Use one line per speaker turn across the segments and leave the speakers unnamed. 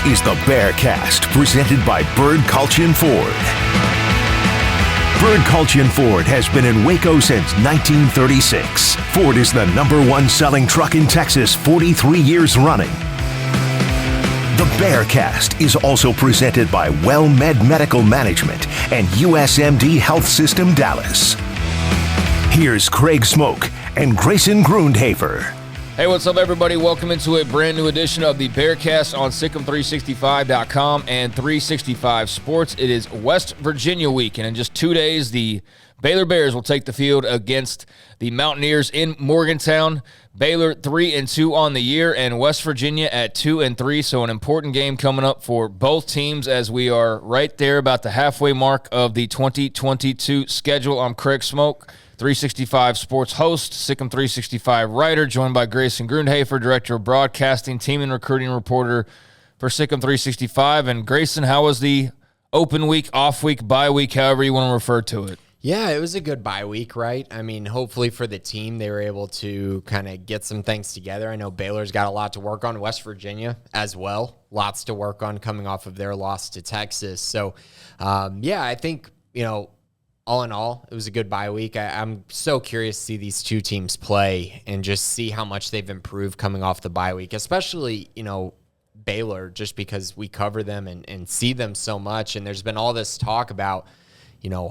is the Bearcast, presented by Bird Culture Ford. Bird Culture Ford has been in Waco since 1936. Ford is the #1 selling truck in Texas 43 years running. The Bearcast is also presented by WellMed Medical Management and USMD Health System Dallas. Here's Craig Smoke and Grayson Grundhafer.
Hey, what's up, everybody? Welcome into a brand new edition of the Bearcast on Sic'Em365.com and 365 Sports. It is West Virginia week, and in just 2 days, the Baylor Bears will take the field against the Mountaineers in Morgantown. Baylor 3-2 on the year, and West Virginia at 2-3. So an important game coming up for both teams as we are right there about the halfway mark of the 2022 schedule. I'm Craig Smoke, 365 Sports host, Sic'Em 365 writer, joined by Grayson Grundhafer, director of broadcasting, team and recruiting reporter for Sic'Em 365. And Grayson, how was the open week, off week, bye week, however you want to refer to it?
Yeah, it was a good bye week, right? I mean, hopefully for the team, they were able to kind of get some things together. I know Baylor's got a lot to work on, West Virginia as well. Lots to work on coming off of their loss to Texas. So, I think, all in all, it was a good bye week. I'm so curious to see these two teams play and just see how much they've improved coming off the bye week, especially, Baylor, just because we cover them and see them so much. And there's been all this talk about,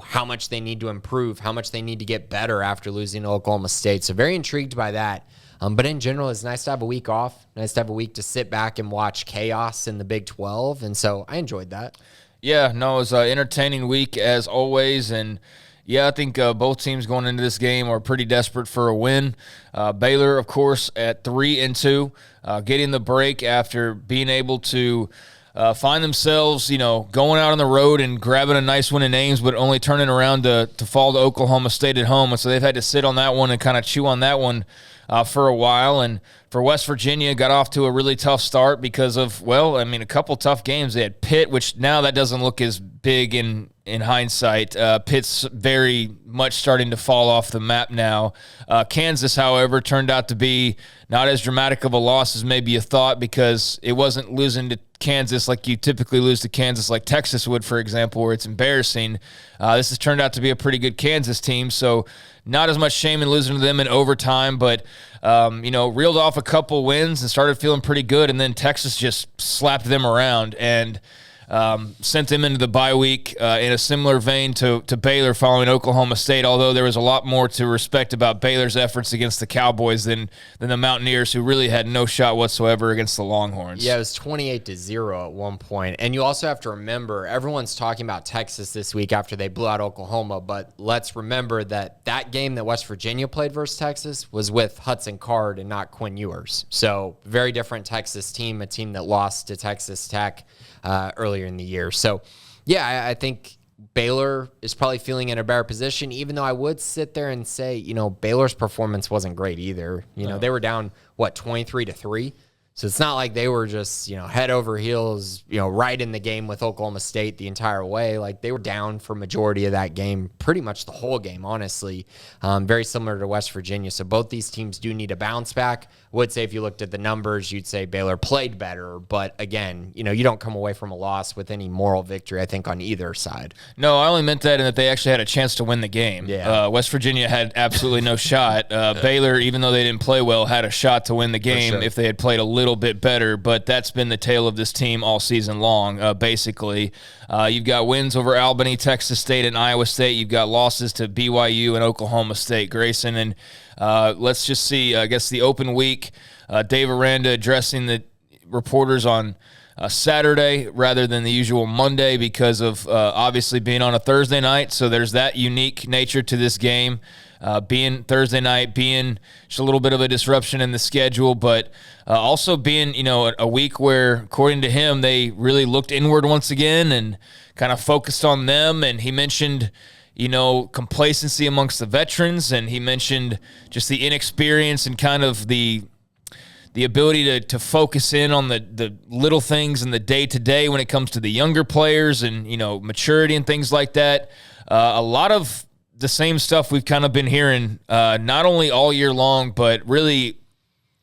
how much they need to improve, how much they need to get better after losing to Oklahoma State. So very intrigued by that. But in general, it's nice to have a week off, nice to have a week to sit back and watch chaos in the Big 12. And so I enjoyed that. Yeah, no, it was an entertaining week as always, and I think both teams going into this game are pretty desperate for a win. Baylor, of course, at 3-2, getting the break after being able to find themselves, going out on the road and grabbing a nice win in Ames, but only turning around to fall to Oklahoma State at home, and so they've had to sit on that one and kind of chew on that one for a while. And for West Virginia, got off to a really tough start because of, a couple tough games. They had Pitt, which now that doesn't look as big in hindsight. Pitt's very much starting to fall off the map now. Kansas, however, turned out to be not as dramatic of a loss as maybe you thought, because it wasn't losing to Kansas like you typically lose to Kansas, like Texas would, for example, where it's embarrassing. This has turned out to be a pretty good Kansas team, so not as much shame in losing to them in overtime, but reeled off a couple wins and started feeling pretty good, and then Texas just slapped them around and sent them into the bye week in a similar vein to Baylor following Oklahoma State, although there was a lot more to respect about Baylor's efforts against the Cowboys than the Mountaineers, who really had no shot whatsoever against the Longhorns. Yeah, it was 28-0 at one point. And you also have to remember, everyone's talking about Texas this week after they blew out Oklahoma, but let's remember that game that West Virginia played versus Texas was with Hudson Card and not Quinn Ewers. So very different Texas team, a team that lost to Texas Tech earlier in the year. So, I think Baylor is probably feeling in a better position, even though I would sit there and say, Baylor's performance wasn't great either. They were down, 23-3? So it's not like they were just, head over heels, right in the game with Oklahoma State the entire way. Like, they were down for majority of that game, pretty much the whole game, honestly. Very similar to West Virginia. So both these teams do need a bounce back. I would say if you looked at the numbers, you'd say Baylor played better. But again, you don't come away from a loss with any moral victory, I think, on either side.
No, I only meant that in that they actually had a chance to win the game. Yeah. West Virginia had absolutely no shot. Baylor, even though they didn't play well, had a shot to win the game if they had played a little bit better, but that's been the tale of this team all season long, basically. You've got wins over Albany, Texas State, and Iowa State. You've got losses to BYU and Oklahoma State, Grayson. And let's just see, I guess, the open week. Dave Aranda addressing the reporters on Saturday rather than the usual Monday because of obviously being on a Thursday night. So there's that unique nature to this game. Being Thursday night, being just a little bit of a disruption in the schedule, but also being, a week where, according to him, they really looked inward once again and kind of focused on them. And he mentioned, complacency amongst the veterans, and he mentioned just the inexperience and kind of the ability to focus in on the little things in the day-to-day when it comes to the younger players and, maturity and things like that. A lot of the same stuff we've kind of been hearing not only all year long, but really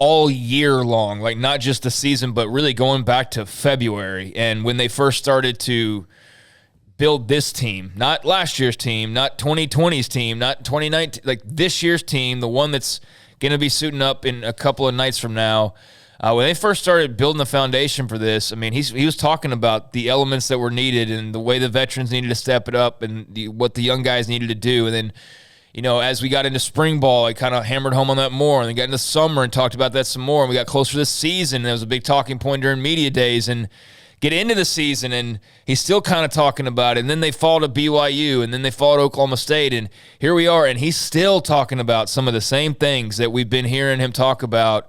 all year long, like not just the season, but really going back to February. And when they first started to build this team, not last year's team, not 2020's team, not 2019, like this year's team, the one that's going to be suiting up in a couple of nights from now. When they first started building the foundation for this, I mean, he was talking about the elements that were needed and the way the veterans needed to step it up and what the young guys needed to do. And then, as we got into spring ball, I kind of hammered home on that more. And then got into summer and talked about that some more. And we got closer to the season. And that was a big talking point during media days. And get into the season, and he's still kind of talking about it. And then they fall to BYU, and then they fall to Oklahoma State. And here we are, and he's still talking about some of the same things that we've been hearing him talk about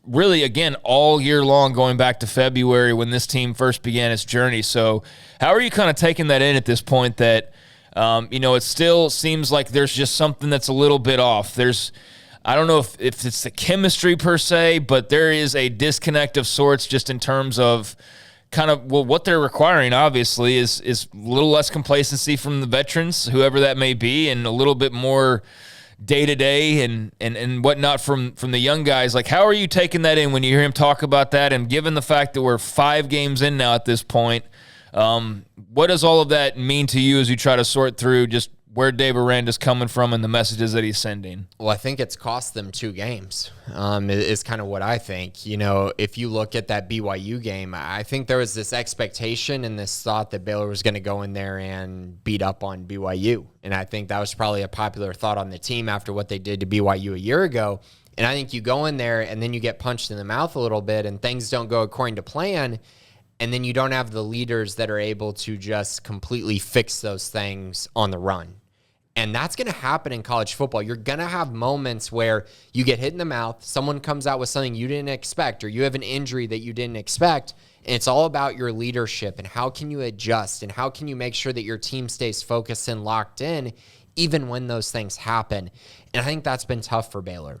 really, again, all year long, going back to February when this team first began its journey. So how are you kind of taking that in at this point that, it still seems like there's just something that's a little bit off? I don't know if it's the chemistry per se, but there is a disconnect of sorts just in terms of kind of, what they're requiring, obviously, is a little less complacency from the veterans, whoever that may be, and a little bit more day-to-day and whatnot from the young guys. Like, how are you taking that in when you hear him talk about that? And given the fact that we're 5 games in now at this point, what does all of that mean to you as you try to sort through just where Dave Aranda's coming from and the messages that he's sending?
Well, I think it's cost them 2 games, is kind of what I think. If you look at that BYU game, I think there was this expectation and this thought that Baylor was going to go in there and beat up on BYU. And I think that was probably a popular thought on the team after what they did to BYU a year ago. And I think you go in there and then you get punched in the mouth a little bit and things don't go according to plan. And then you don't have the leaders that are able to just completely fix those things on the run. And that's going to happen in college football. You're going to have moments where you get hit in the mouth, someone comes out with something you didn't expect, or you have an injury that you didn't expect, and it's all about your leadership and how can you adjust and how can you make sure that your team stays focused and locked in even when those things happen. And I think that's been tough for Baylor.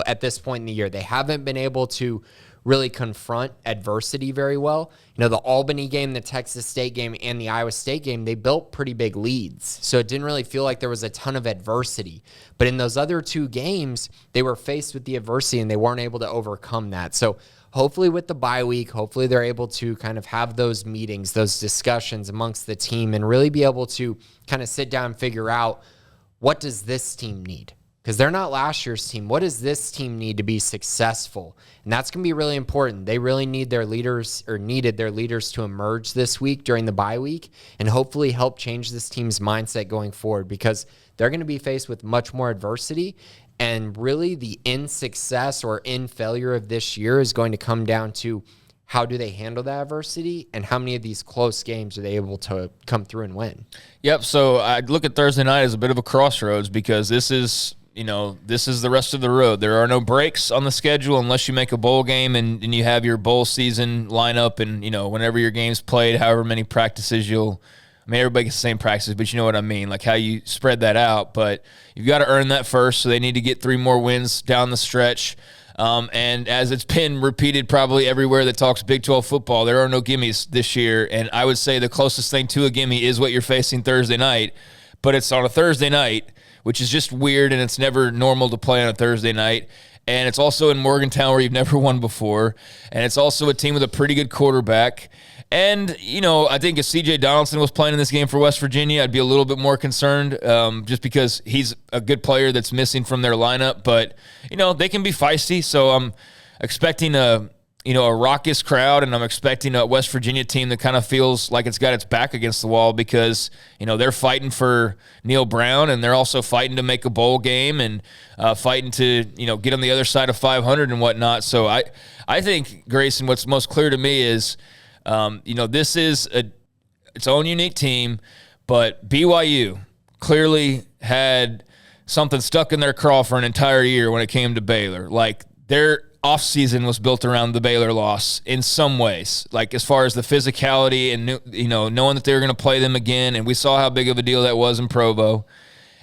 At this point in the year, they haven't been able to really confront adversity very well. The Albany game, the Texas State game, and the Iowa State game, they built pretty big leads. So it didn't really feel like there was a ton of adversity. But in those other 2 games, they were faced with the adversity and they weren't able to overcome that. So hopefully with the bye week, hopefully they're able to kind of have those meetings, those discussions amongst the team and really be able to kind of sit down and figure out, what does this team need? Because they're not last year's team. What does this team need to be successful? And that's going to be really important. They really need their leaders, or needed their leaders, to emerge this week during the bye week and hopefully help change this team's mindset going forward, because they're going to be faced with much more adversity. And really the in success or in failure of this year is going to come down to how do they handle that adversity and how many of these close games are they able to come through and win.
Yep. So I look at Thursday night as a bit of a crossroads, because this is the rest of the road. There are no breaks on the schedule unless you make a bowl game and you have your bowl season lineup and, whenever your game's played, however many practices everybody gets the same practices, but you know what I mean, like how you spread that out. But you've got to earn that first, so they need to get 3 more wins down the stretch. And as it's been repeated probably everywhere that talks Big 12 football, there are no gimmies this year. And I would say the closest thing to a gimme is what you're facing Thursday night, but it's on a Thursday night, which is just weird, and it's never normal to play on a Thursday night. And it's also in Morgantown, where you've never won before. And it's also a team with a pretty good quarterback. And, I think if C.J. Donaldson was playing in this game for West Virginia, I'd be a little bit more concerned, just because he's a good player that's missing from their lineup. But, they can be feisty, so I'm expecting a raucous crowd, and I'm expecting a West Virginia team that kind of feels like it's got its back against the wall, because, they're fighting for Neil Brown, and they're also fighting to make a bowl game and fighting to, get on the other side of 500 and whatnot. So I think, Grayson, what's most clear to me is, this is its own unique team, but BYU clearly had something stuck in their craw for an entire year when it came to Baylor. Like, their offseason was built around the Baylor loss in some ways, like as far as the physicality and, knowing that they were going to play them again. And we saw how big of a deal that was in Provo.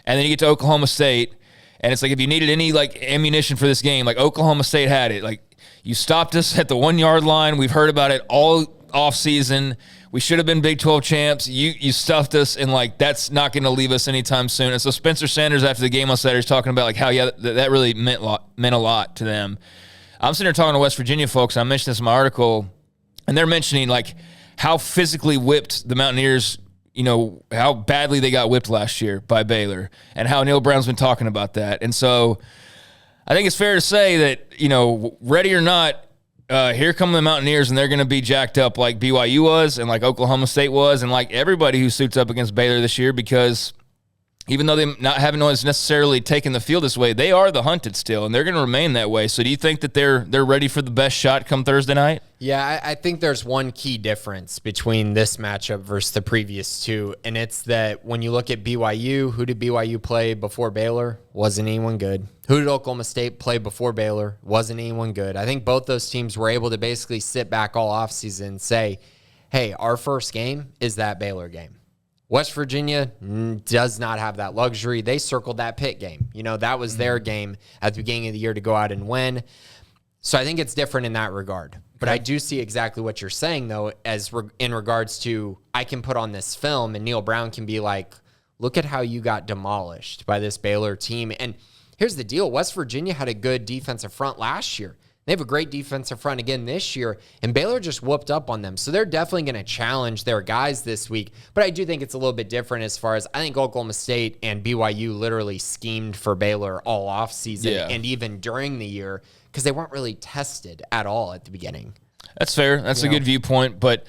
And then you get to Oklahoma State, and it's like, if you needed any ammunition for this game, like Oklahoma State had it. Like, you stopped us at the 1-yard line. We've heard about it all offseason. We should have been Big 12 champs. You stuffed us, and that's not going to leave us anytime soon. And so Spencer Sanders, after the game on Saturday, is talking about how that really meant a lot to them. I'm sitting here talking to West Virginia folks. I mentioned this in my article, and they're mentioning like how physically whipped the Mountaineers, how badly they got whipped last year by Baylor, and how Neil Brown's been talking about that. And so I think it's fair to say that, ready or not, here come the Mountaineers, and they're going to be jacked up like BYU was and like Oklahoma State was and like everybody who suits up against Baylor this year, because even though they haven't always necessarily taken the field this way, they are the hunted still, and they're going to remain that way. So do you think that they're ready for the best shot come Thursday night?
Yeah, I think there's one key difference between this matchup versus the previous two, and it's that when you look at BYU, who did BYU play before Baylor? Wasn't anyone good. Who did Oklahoma State play before Baylor? Wasn't anyone good. I think both those teams were able to basically sit back all offseason and say, hey, our first game is that Baylor game. West Virginia does not have that luxury. They circled that Pitt game. That was their game at the beginning of the year to go out and win. So I think it's different in that regard. But I do see exactly what you're saying, though, in regards to I can put on this film and Neil Brown can be like, look at how you got demolished by this Baylor team. And here's the deal. West Virginia had a good defensive front last year. They have a great defensive front again this year, and Baylor just whooped up on them. So they're definitely going to challenge their guys this week. But I do think it's a little bit different as far as I think Oklahoma State and BYU literally schemed for Baylor all offseason and even during the year because they weren't really tested at all at the beginning.
That's fair. That's a good viewpoint. But,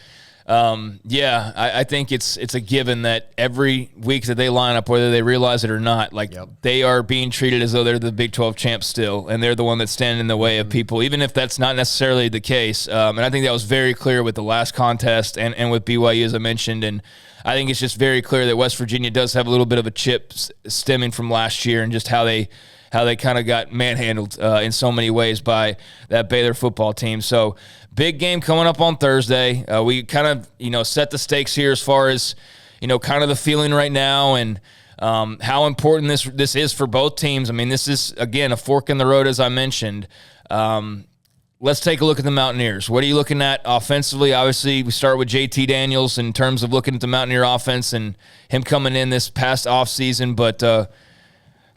I think it's a given that every week that they line up, whether they realize it or not, they are being treated as though they're the Big 12 champs still, and they're the one that's standing in the way of people, even if that's not necessarily the case. And I think that was very clear with the last contest and with BYU, as I mentioned. And I think it's just very clear that West Virginia does have a little bit of a chip stemming from last year and just how they kind of got manhandled in so many ways by that Baylor football team. So big game coming up on Thursday. We kind of, set the stakes here as far as, kind of the feeling right now and how important this is for both teams. I mean, this is, again, a fork in the road, as I mentioned. Let's take a look at the Mountaineers. What are you looking at offensively? Obviously, we start with JT Daniels in terms of looking at the Mountaineer offense and him coming in this past offseason, but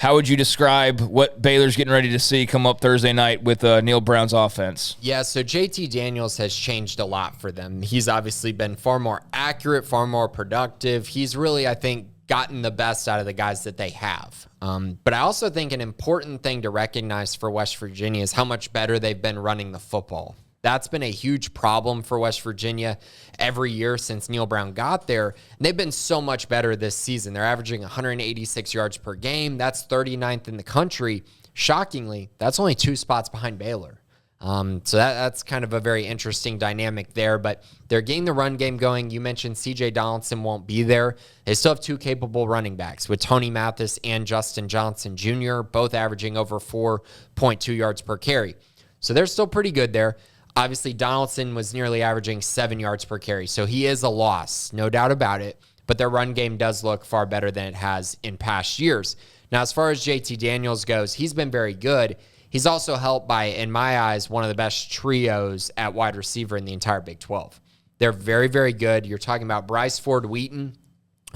how would you describe what Baylor's getting ready to see come up Thursday night with Neil Brown's offense?
Yeah, so JT Daniels has changed a lot for them. He's obviously been far more accurate, far more productive. He's really, I think, gotten the best out of the guys that they have. But I also think an important thing to recognize for West Virginia is how much better they've been running the football. That's been a huge problem for West Virginia every year since Neil Brown got there. And they've been so much better this season. They're averaging 186 yards per game. That's 39th in the country. Shockingly, that's only 2 spots behind Baylor. So that's kind of a very interesting dynamic there. But they're getting the run game going. You mentioned C.J. Donaldson won't be there. They still have 2 capable running backs with Tony Mathis and Justin Johnson Jr., both averaging over 4.2 yards per carry. So they're still pretty good there. Obviously, Donaldson was nearly averaging 7 yards per carry, so he is a loss, no doubt about it. But their run game does look far better than it has in past years. Now, as far as JT Daniels goes, he's been very good. He's also helped by, in my eyes, one of the best trios at wide receiver in the entire Big 12. They're very, very good. You're talking about Bryce Ford-Wheaton,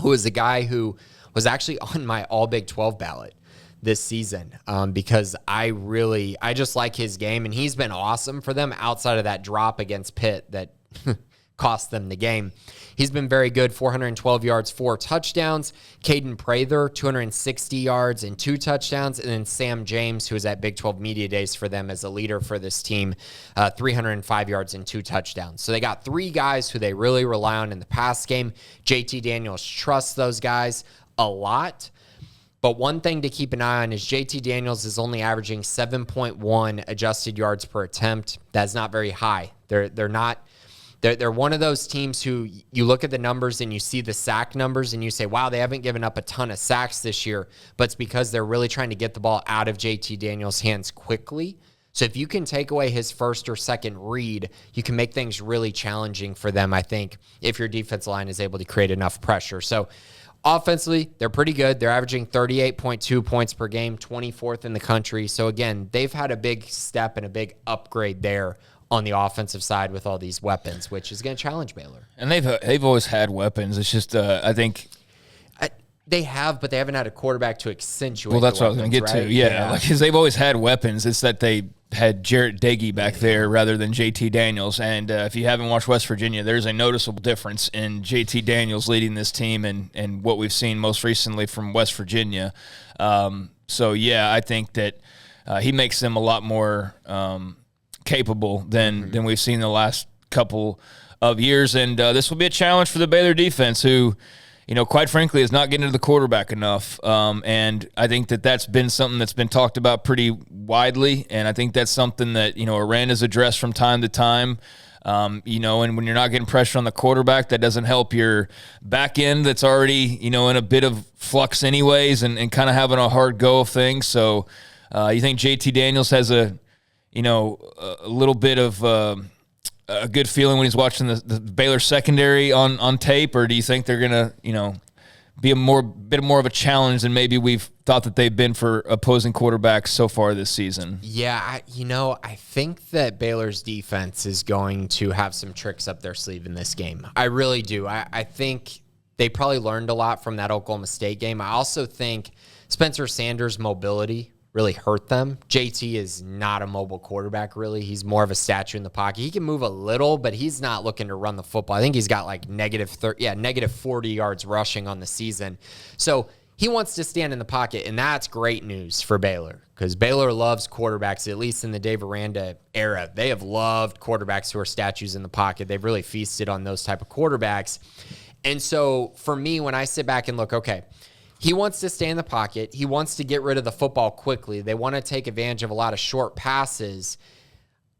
who is a guy who was actually on my all Big 12 ballot this season because I just like his game, and he's been awesome for them outside of that drop against Pitt that cost them the game. He's been very good, 412 yards, 4 touchdowns. Caden Prather, 260 yards and 2 touchdowns. And then Sam James, who was at Big 12 Media Days for them as a leader for this team, 305 yards and 2 touchdowns. So they got 3 guys who they really rely on in the pass game. JT Daniels trusts those guys a lot. But one thing to keep an eye on is JT Daniels is only averaging 7.1 adjusted yards per attempt. That's not very high. They're one of those teams who you look at the numbers and you see the sack numbers and you say, wow, they haven't given up a ton of sacks this year, but it's because they're really trying to get the ball out of JT Daniels' hands quickly. So if you can take away his first or second read, you can make things really challenging for them, I think, if your defensive line is able to create enough pressure. So offensively, they're pretty good. They're averaging 38.2 points per game, 24th in the country. So again, they've had a big step and a big upgrade there on the offensive side with all these weapons, which is going to challenge Baylor.
And they've always had weapons. It's just I think
they have, but they haven't had a quarterback to accentuate.
Well, that's what I was going to get to. Yeah, because they've always had weapons. It's that they had Jarrett Dagey back there rather than JT Daniels. And if you haven't watched West Virginia, there's a noticeable difference in JT Daniels leading this team and what we've seen most recently from West Virginia. So, yeah, I think that he makes them a lot more capable than we've seen the last couple of years. And this will be a challenge for the Baylor defense, who, quite frankly, is not getting to the quarterback enough. And I think that that's been something that's been talked about pretty widely. And I think that's something that, Aranda's addressed from time to time. And when you're not getting pressure on the quarterback, that doesn't help your back end that's already, in a bit of flux anyways and kind of having a hard go of things. So you think JT Daniels has a little bit of a good feeling when he's watching the Baylor secondary on tape, or do you think they're going to, be a bit more of a challenge than maybe we've thought that they've been for opposing quarterbacks so far this season?
Yeah, I think that Baylor's defense is going to have some tricks up their sleeve in this game. I really do. I think they probably learned a lot from that Oklahoma State game. I also think Spencer Sanders' mobility really hurt them. JT is not a mobile quarterback, really. He's more of a statue in the pocket. He can move a little, but he's not looking to run the football. I think he's got like negative 40 yards rushing on the season. So he wants to stand in the pocket, and that's great news for Baylor, because Baylor loves quarterbacks, at least in the Dave Aranda era. They have loved quarterbacks who are statues in the pocket. They've really feasted on those type of quarterbacks. And so for me, when I sit back and look, okay, he wants to stay in the pocket. He wants to get rid of the football quickly. They want to take advantage of a lot of short passes.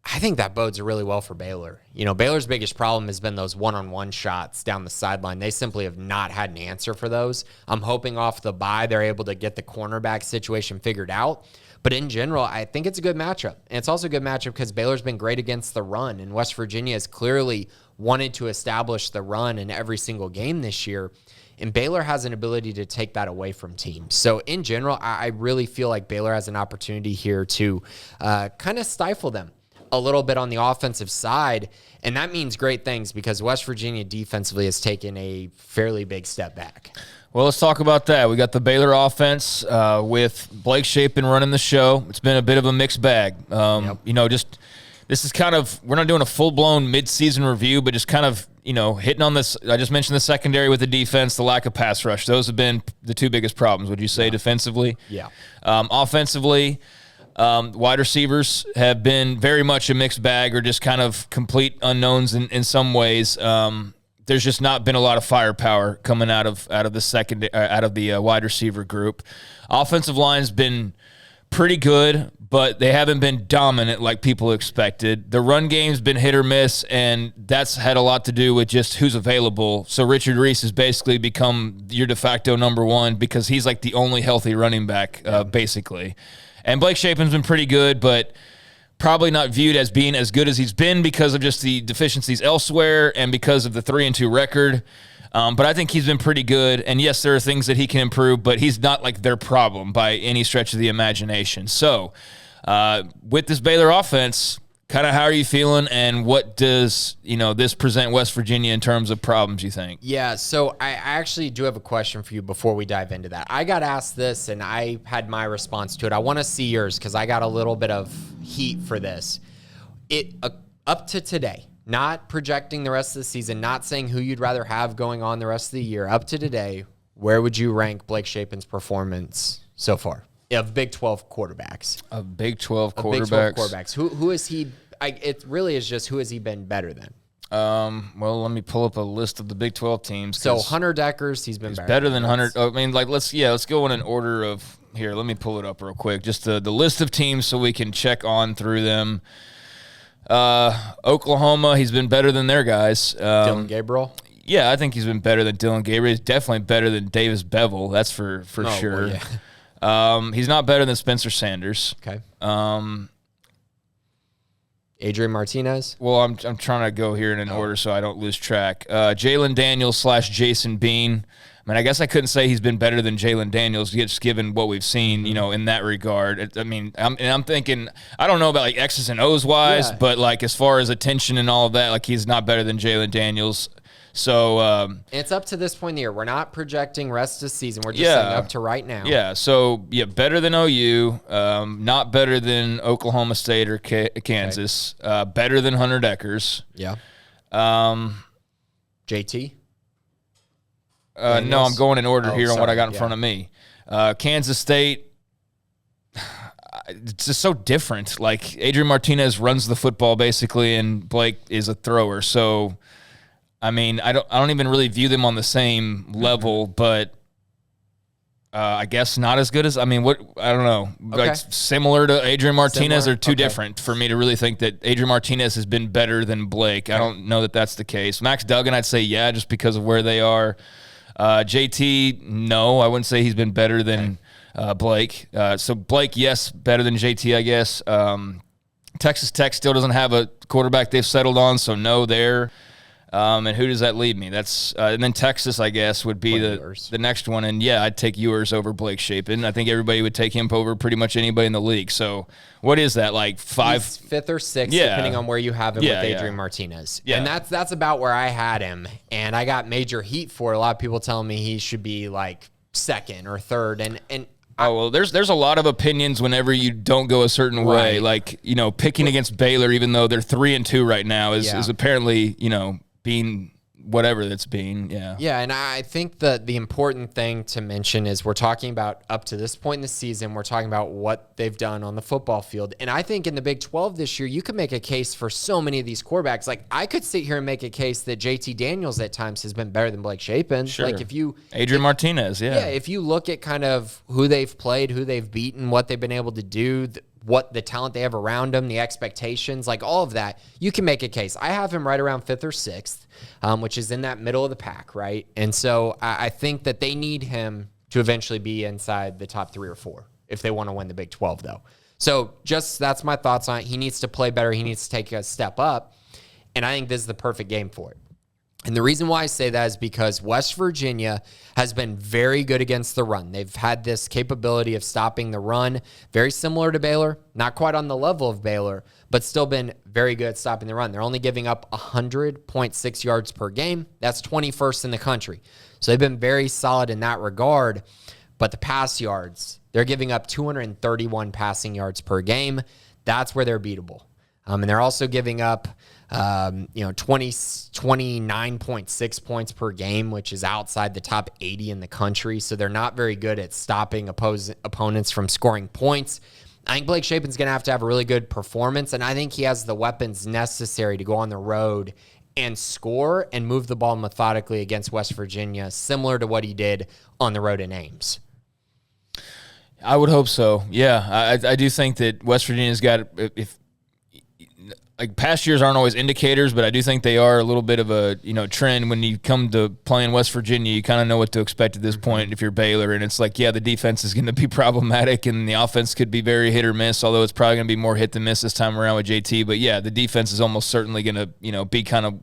I think that bodes really well for Baylor. Baylor's biggest problem has been those one-on-one shots down the sideline. They simply have not had an answer for those. I'm hoping off the bye they're able to get the cornerback situation figured out. But in general, I think it's a good matchup. And it's also a good matchup because Baylor's been great against the run, and West Virginia has clearly wanted to establish the run in every single game this year. And Baylor has an ability to take that away from teams. So in general, I really feel like Baylor has an opportunity here to kind of stifle them a little bit on the offensive side. And that means great things because West Virginia defensively has taken a fairly big step back.
Well, let's talk about that. We got the Baylor offense with Blake Shapen running the show. It's been a bit of a mixed bag. This is kind of, we're not doing a full-blown mid-season review, but just kind of, hitting on this. I just mentioned the secondary with the defense, the lack of pass rush. Those have been the two biggest problems, would you say, defensively?
Yeah.
Offensively, wide receivers have been very much a mixed bag, or just kind of complete unknowns in some ways. There's just not been a lot of firepower coming out of the wide receiver group. Offensive line's been pretty good, but they haven't been dominant like people expected. The run game's been hit or miss, and that's had a lot to do with just who's available. So Richard Reese has basically become your de facto number one because he's like the only healthy running back, basically. And Blake Shapen's been pretty good, but probably not viewed as being as good as he's been because of just the deficiencies elsewhere and because of the 3-2 record. But I think he's been pretty good. And yes, there are things that he can improve, but he's not like their problem by any stretch of the imagination. So with this Baylor offense, kind of how are you feeling, and what does this present West Virginia in terms of problems, you think?
Yeah, so I actually do have a question for you before we dive into that. I got asked this, and I had my response to it. I want to see yours because I got a little bit of heat for this. Up to today, not projecting the rest of the season, not saying who you'd rather have going on the rest of the year. Up to today, where would you rank Blake Shapen's performance so far of Big 12 quarterbacks?
Of Big 12 quarterbacks?
Big 12 quarterbacks. Who is he? It really is just who has he been better than?
Well, let me pull up a list of the Big 12 teams.
So Hunter Deckers, he's
better than Hunter. I mean, let's go in an order of here. Let me pull it up real quick. Just the list of teams so we can check on through them. Oklahoma, he's been better than their guys.
Dylan Gabriel?
Yeah, I think he's been better than Dylan Gabriel. He's definitely better than Davis Bevel. That's for sure. Well, yeah. He's not better than Spencer Sanders.
Okay. Adrian Martinez?
Well, I'm trying to go here in an order so I don't lose track. Jalen Daniels / Jason Bean. mean, I guess I couldn't say he's been better than Jalen Daniels, just given what we've seen, in that regard. I mean, I'm thinking, I don't know about like X's and O's wise, but like as far as attention and all of that, like he's not better than Jalen Daniels. So
it's up to this point in the year. We're not projecting rest of the season. We're just saying up to right now.
Yeah. So better than OU, not better than Oklahoma State or Kansas, better than Hunter Deckers.
Yeah. JT.
No, I'm going in order here on what I got in front of me. Kansas State, it's just so different. Like, Adrian Martinez runs the football basically, and Blake is a thrower. So, I mean, I don't even really view them on the same level, but I guess not as good as, I don't know. Okay. Like, similar to Adrian Martinez or too different for me to really think that Adrian Martinez has been better than Blake. I don't know that that's the case. Max Duggan, I'd say just because of where they are. JT, no, I wouldn't say he's been better than Blake. So Blake, yes, better than JT, I guess. Texas Tech still doesn't have a quarterback they've settled on, so no there. And who does that leave me? That's and then Texas, I guess, would be the next one. And I'd take Ewers over Blake Shapen. I think everybody would take him over pretty much anybody in the league. So what is that, like
fifth or sixth, depending on where you have him with Adrian Martinez. Yeah. And that's about where I had him. And I got major heat for it. A lot of people telling me he should be like second or third. And
there's a lot of opinions whenever you don't go a certain way. Like, picking against Baylor, even though they're 3-2 right now, is apparently, being whatever that's being,
Yeah, and I think that the important thing to mention is we're talking about up to this point in the season, we're talking about what they've done on the football field. And I think in the Big 12 this year, you could make a case for so many of these quarterbacks. Like, I could sit here and make a case that JT Daniels at times has been better than Blake Shapen.
Sure.
Like,
Adrian Martinez,
Yeah, if you look at kind of who they've played, who they've beaten, what they've been able to do, what the talent they have around them, the expectations, like all of that, you can make a case. I have him right around 5th or 6th, which is in that middle of the pack, right? And so I think that they need him to eventually be inside the top 3 or 4 if they want to win the Big 12, though. So that's my thoughts on it. He needs to play better. He needs to take a step up, and I think this is the perfect game for it. And the reason why I say that is because West Virginia has been very good against the run. They've had this capability of stopping the run, very similar to Baylor, not quite on the level of Baylor, but still been very good at stopping the run. They're only giving up 100.6 yards per game. That's 21st in the country. So they've been very solid in that regard. But the pass yards, they're giving up 231 passing yards per game. That's where they're beatable. And they're also giving up 29.6 points per game, which is outside the top 80 in the country. So they're not very good at stopping opponents from scoring points. I think Blake Shapen's going to have a really good performance, and I think he has the weapons necessary to go on the road and score and move the ball methodically against West Virginia, similar to what he did on the road in Ames.
I would hope so. Yeah, I do think that West Virginia's got, like, past years aren't always indicators, but I do think they are a little bit of a trend. When you come to playing West Virginia, you kind of know what to expect at this point if you're Baylor, and it's like, the defense is going to be problematic, and the offense could be very hit or miss, although it's probably going to be more hit than miss this time around with JT. But the defense is almost certainly going to be kind of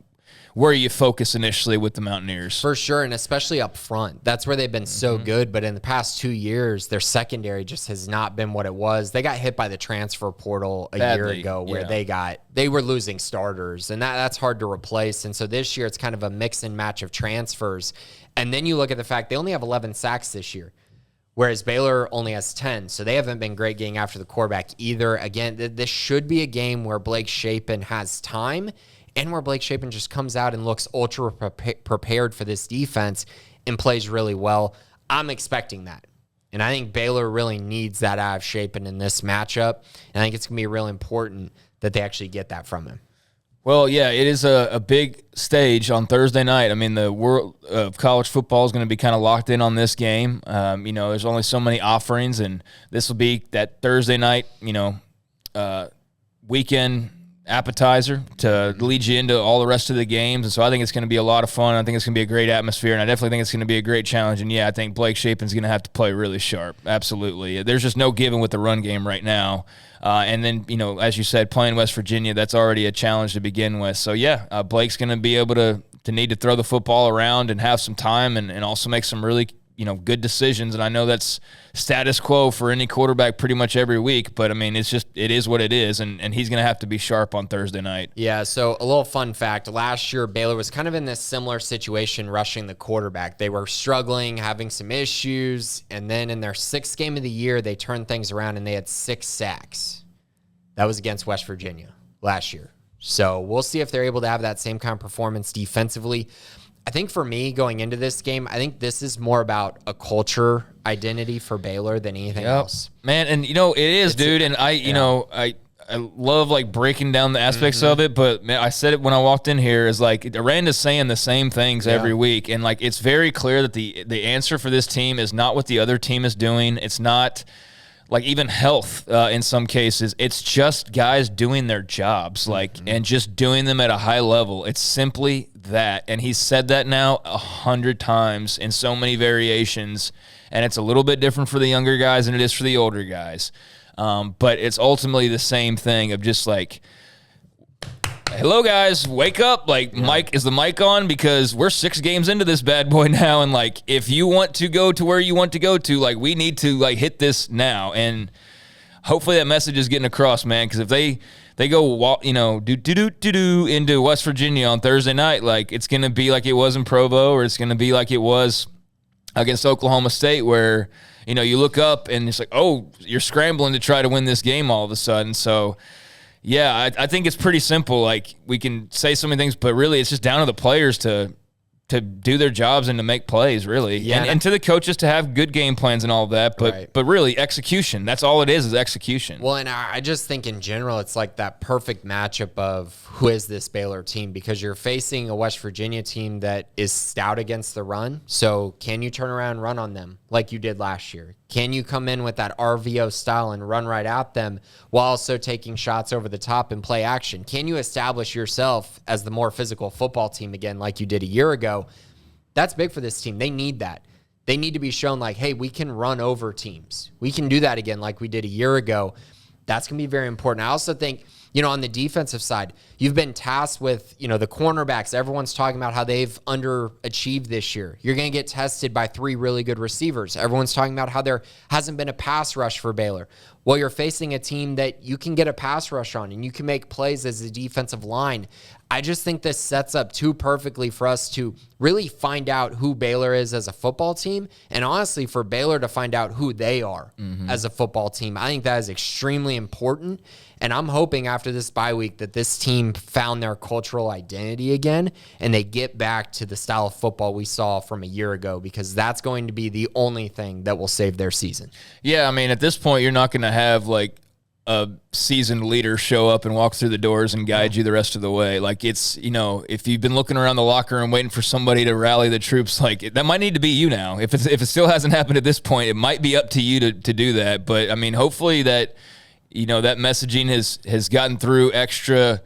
where you focus initially with the Mountaineers.
For sure, and especially up front. That's where they've been so good, but in the past 2 years, their secondary just has not been what it was. They got hit by the transfer portal a year ago where they were losing starters, and that's hard to replace. And so this year, it's kind of a mix and match of transfers. And then you look at the fact they only have 11 sacks this year, whereas Baylor only has 10. So they haven't been great getting after the quarterback either. Again, this should be a game where Blake Shapen has time, and where Blake Shapen just comes out and looks ultra prepared for this defense and plays really well. I'm expecting that. And I think Baylor really needs that out of Shapen in this matchup. And I think it's going to be really important that they actually get that from him.
Well, it is a big stage on Thursday night. I mean, the world of college football is going to be kind of locked in on this game. There's only so many offerings, and this will be that Thursday night, weekend appetizer to lead you into all the rest of the games. And so I think it's going to be a lot of fun. I think it's going to be a great atmosphere, and I definitely think it's going to be a great challenge. And I think Blake Shapen's going to have to play really sharp. Absolutely. There's just no giving with the run game right now. And then, as you said, playing West Virginia, that's already a challenge to begin with. So Blake's going to be able to need to throw the football around and have some time and also make some really good decisions. And I know that's status quo for any quarterback pretty much every week, but I mean, it is what it is, and he's going to have to be sharp on Thursday night.
Yeah, so a little fun fact. Last year, Baylor was kind of in this similar situation rushing the quarterback. They were struggling, having some issues, and then in their 6th game of the year, they turned things around and they had 6 sacks. That was against West Virginia last year. So we'll see if they're able to have that same kind of performance defensively. I think for me, going into this game, I think this is more about a culture identity for Baylor than anything else.
Man, and it is, dude. And I love like breaking down the aspects of it, but man, I said it when I walked in here is like Aranda's saying the same things every week, and like it's very clear that the answer for this team is not what the other team is doing. It's not like even health in some cases. It's just guys doing their jobs, and just doing them at a high level. It's simply that. And he's said that now 100 times in so many variations, and it's a little bit different for the younger guys than it is for the older guys. But it's ultimately the same thing of just like, hello guys, wake up. Mike, is the mic on? Because we're 6 games into this bad boy now, and like if you want to go to where you want to go to, like we need to like hit this now. And hopefully that message is getting across, man, because if they go into West Virginia on Thursday night, like it's going to be like it was in Provo, or it's going to be like it was against Oklahoma State, where you look up and it's like, oh, you're scrambling to try to win this game all of a sudden. So yeah, I think it's pretty simple. Like we can say so many things, but really it's just down to the players to do their jobs and to make plays, really. Yeah. And to the coaches to have good game plans and all of that, but really execution. That's all it is execution.
Well, and I just think in general it's like that perfect matchup of who is this Baylor team, because you're facing a West Virginia team that is stout against the run. So can you turn around and run on them like you did last year? Can you come in with that RVO style and run right at them while also taking shots over the top and play action? Can you establish yourself as the more physical football team again like you did a year ago? That's big for this team. They need that. They need to be shown like, hey, we can run over teams. We can do that again like we did a year ago. That's going to be very important. I also think, on the defensive side, you've been tasked with, the cornerbacks. Everyone's talking about how they've underachieved this year. You're going to get tested by 3 really good receivers. Everyone's talking about how there hasn't been a pass rush for Baylor. Well, you're facing a team that you can get a pass rush on and you can make plays as a defensive line. I just think this sets up too perfectly for us to really find out who Baylor is as a football team, and honestly for Baylor to find out who they are as a football team. I think that is extremely important, and I'm hoping after this bye week that this team found their cultural identity again and they get back to the style of football we saw from a year ago, because that's going to be the only thing that will save their season.
Yeah, I mean, at this point, you're not going to have like a seasoned leader show up and walk through the doors and guide you the rest of the way. Like it's, if you've been looking around the locker room waiting for somebody to rally the troops, like that might need to be you now. If it still hasn't happened at this point, it might be up to you to do that. But I mean, hopefully that, that messaging has gotten through extra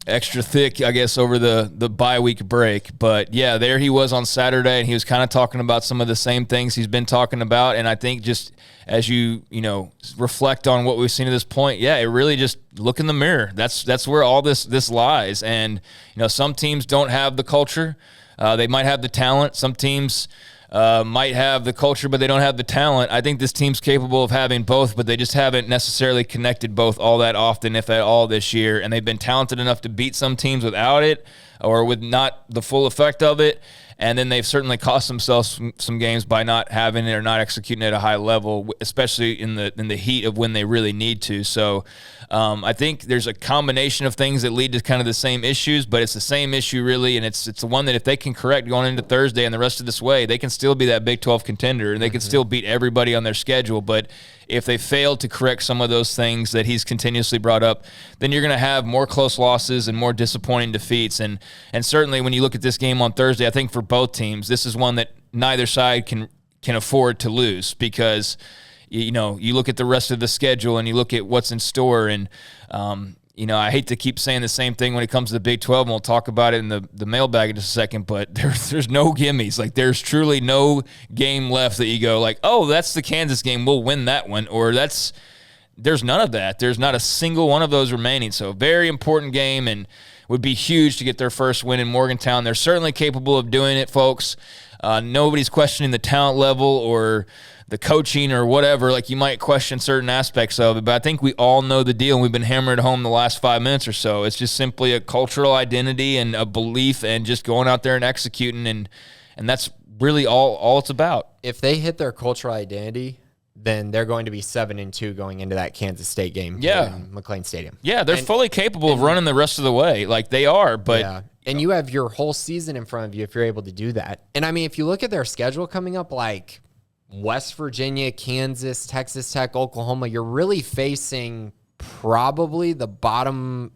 thick, I guess, over the bye week break. But yeah, there he was on Saturday, and he was kind of talking about some of the same things he's been talking about. And I think just as you reflect on what we've seen at this point, yeah, it really just look in the mirror. That's where all this lies. And some teams don't have the culture. They might have the talent. Some teams might have the culture, but they don't have the talent. I think this team's capable of having both, but they just haven't necessarily connected both all that often, if at all, this year. And they've been talented enough to beat some teams without it or with not the full effect of it. And then they've certainly cost themselves some games by not having it or not executing at a high level, especially in the heat of when they really need to. So I think there's a combination of things that lead to kind of the same issues, but it's the same issue really, and it's the one that if they can correct going into Thursday and the rest of this way, they can still be that Big 12 contender, and they can still beat everybody on their schedule. But if they fail to correct some of those things that he's continuously brought up, then you're going to have more close losses and more disappointing defeats. And certainly when you look at this game on Thursday, I think for both teams, this is one that neither side can afford to lose, because you look at the rest of the schedule and you look at what's in store. And, I hate to keep saying the same thing when it comes to the Big 12, and we'll talk about it in the mailbag in just a second, but there's no gimmies. Like, there's truly no game left that you go like, oh, that's the Kansas game, we'll win that one. Or there's none of that. There's not a single one of those remaining. So very important game. And would be huge to get their first win in Morgantown. They're certainly capable of doing it, folks. Nobody's questioning the talent level or the coaching or whatever. Like, you might question certain aspects of it, but I think we all know the deal, and we've been hammering it home the last 5 minutes or so. It's just simply a cultural identity and a belief and just going out there and executing, and that's really all it's about.
If they hit their cultural identity, then they're going to be 7-2 going into that Kansas State game in McLean Stadium.
Yeah, they're fully capable of running the rest of the way. Like, they are, but...
Yeah. And you have your whole season in front of you if you're able to do that. And, I mean, if you look at their schedule coming up, like West Virginia, Kansas, Texas Tech, Oklahoma, you're really facing probably the bottom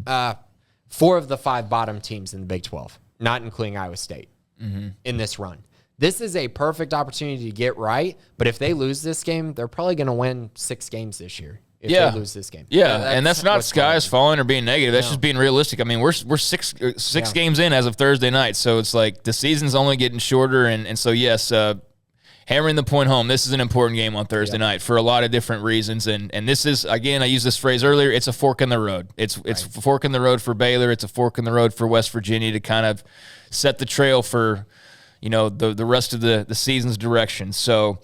4 of the 5 bottom teams in the Big 12, not including Iowa State in this run. This is a perfect opportunity to get right, but if they lose this game, they're probably going to win 6 games this year if they lose this game.
Yeah, and that's not skies falling or being negative. That's just being realistic. I mean, we're six games in as of Thursday night, so it's like the season's only getting shorter, and so, yes, hammering the point home, this is an important game on Thursday night for a lot of different reasons, and this is, again, I used this phrase earlier, it's a fork in the road. It's a fork in the road for Baylor. It's a fork in the road for West Virginia to kind of set the trail for the rest of the season's direction. So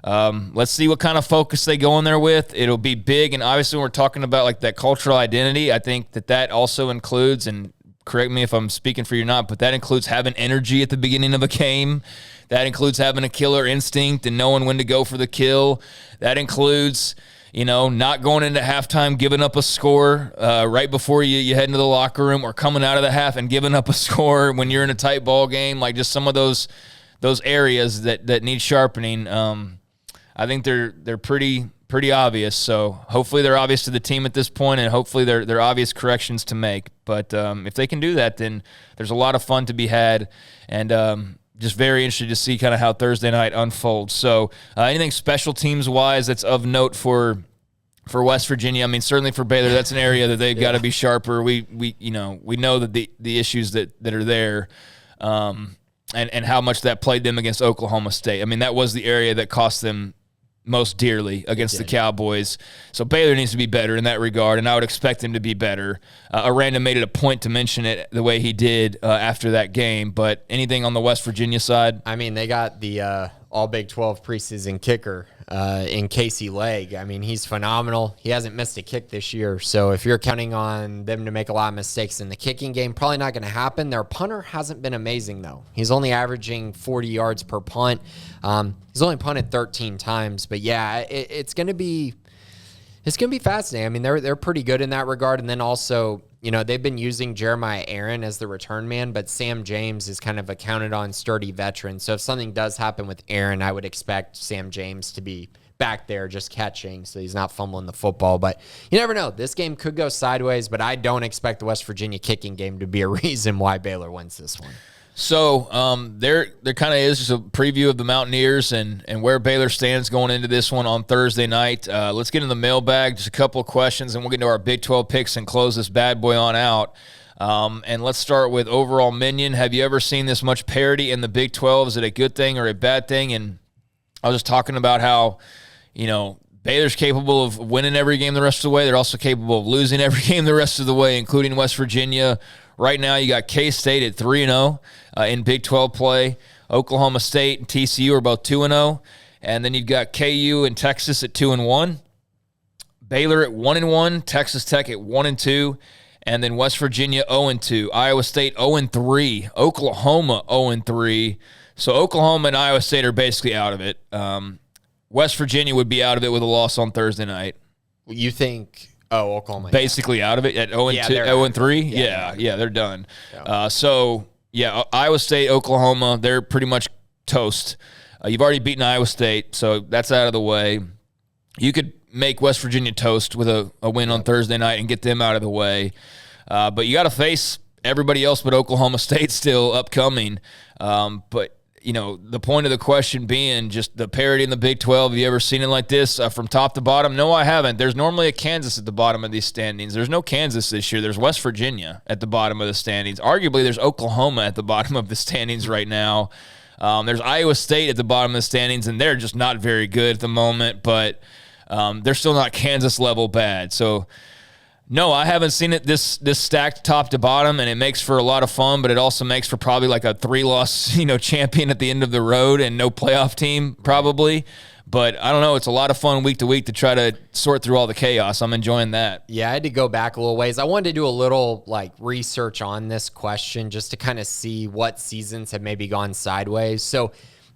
let's see what kind of focus they go in there with. It'll be big, and obviously when we're talking about like that cultural identity, I think that also includes, and correct me if I'm speaking for you or not, but that includes having energy at the beginning of a game. That includes having a killer instinct and knowing when to go for the kill. That includes, not going into halftime, giving up a score right before you head into the locker room, or coming out of the half and giving up a score when you're in a tight ball game. Like, just some of those areas that need sharpening. I think they're pretty obvious. So hopefully they're obvious to the team at this point, and hopefully they're obvious corrections to make. But if they can do that, then there's a lot of fun to be had, and just very interested to see kind of how Thursday night unfolds. So anything special teams-wise that's of note for West Virginia? I mean, certainly for Baylor, that's an area that they've got to be sharper. We know that the issues that are there, and how much that played them against Oklahoma State. I mean, that was the area that cost them most dearly against the Cowboys. So Baylor needs to be better in that regard, and I would expect them to be better. Aranda made it a point to mention it the way he did after that game, but anything on the West Virginia side?
I mean, they got the all Big 12 preseason kicker in Casey Legg. I mean, he's phenomenal. He hasn't missed a kick this year, so if you're counting on them to make a lot of mistakes in the kicking game, probably not going to happen. Their punter hasn't been amazing, though. He's only averaging 40 yards per punt. He's only punted 13 times, but yeah, it's going to be fascinating. I mean, they're pretty good in that regard, and then also, they've been using Jeremiah Aaron as the return man, but Sam James is kind of a counted-on sturdy veteran. So if something does happen with Aaron, I would expect Sam James to be back there just catching, so he's not fumbling the football. But you never know. This game could go sideways, but I don't expect the West Virginia kicking game to be a reason why Baylor wins this one.
So there kind of is just a preview of the Mountaineers and where Baylor stands going into this one on Thursday night. Let's get in the mailbag, just a couple of questions, and we'll get into our Big 12 picks and close this bad boy on out. And let's start with overall minion. Have you ever seen this much parity in the Big 12? Is it a good thing or a bad thing? And I was just talking about how, Baylor's capable of winning every game the rest of the way. They're also capable of losing every game the rest of the way, including West Virginia. Right now, you got K-State at 3-0 in Big 12 play. Oklahoma State and TCU are both 2-0. And then you've got KU and Texas at 2-1. Baylor at 1-1. Texas Tech at 1-2. And then West Virginia 0-2. Iowa State 0-3. Oklahoma 0-3. So Oklahoma and Iowa State are basically out of it. West Virginia would be out of it with a loss on Thursday night.
You think... Oh, Oklahoma.
Basically out of it at 0-3? Yeah, they're done. Yeah. Iowa State, Oklahoma, they're pretty much toast. You've already beaten Iowa State, so that's out of the way. You could make West Virginia toast with a win on Thursday night and get them out of the way. But you got to face everybody else but Oklahoma State still upcoming. But the point of the question being just the parity in the Big 12. Have you ever seen it like this from top to bottom? No, I haven't. There's normally a Kansas at the bottom of these standings. There's no Kansas this year. There's West Virginia at the bottom of the standings. Arguably, there's Oklahoma at the bottom of the standings right now. There's Iowa State at the bottom of the standings, and they're just not very good at the moment, but they're still not Kansas level bad. So No, I haven't seen it this stacked top to bottom, and it makes for a lot of fun, but it also makes for probably like a 3-loss, champion at the end of the road and no playoff team probably. But I don't know. It's a lot of fun week to week to try to sort through all the chaos. I'm enjoying that.
Yeah, I had to go back a little ways. I wanted to do a little research on this question just to kind of see what seasons have maybe gone sideways. So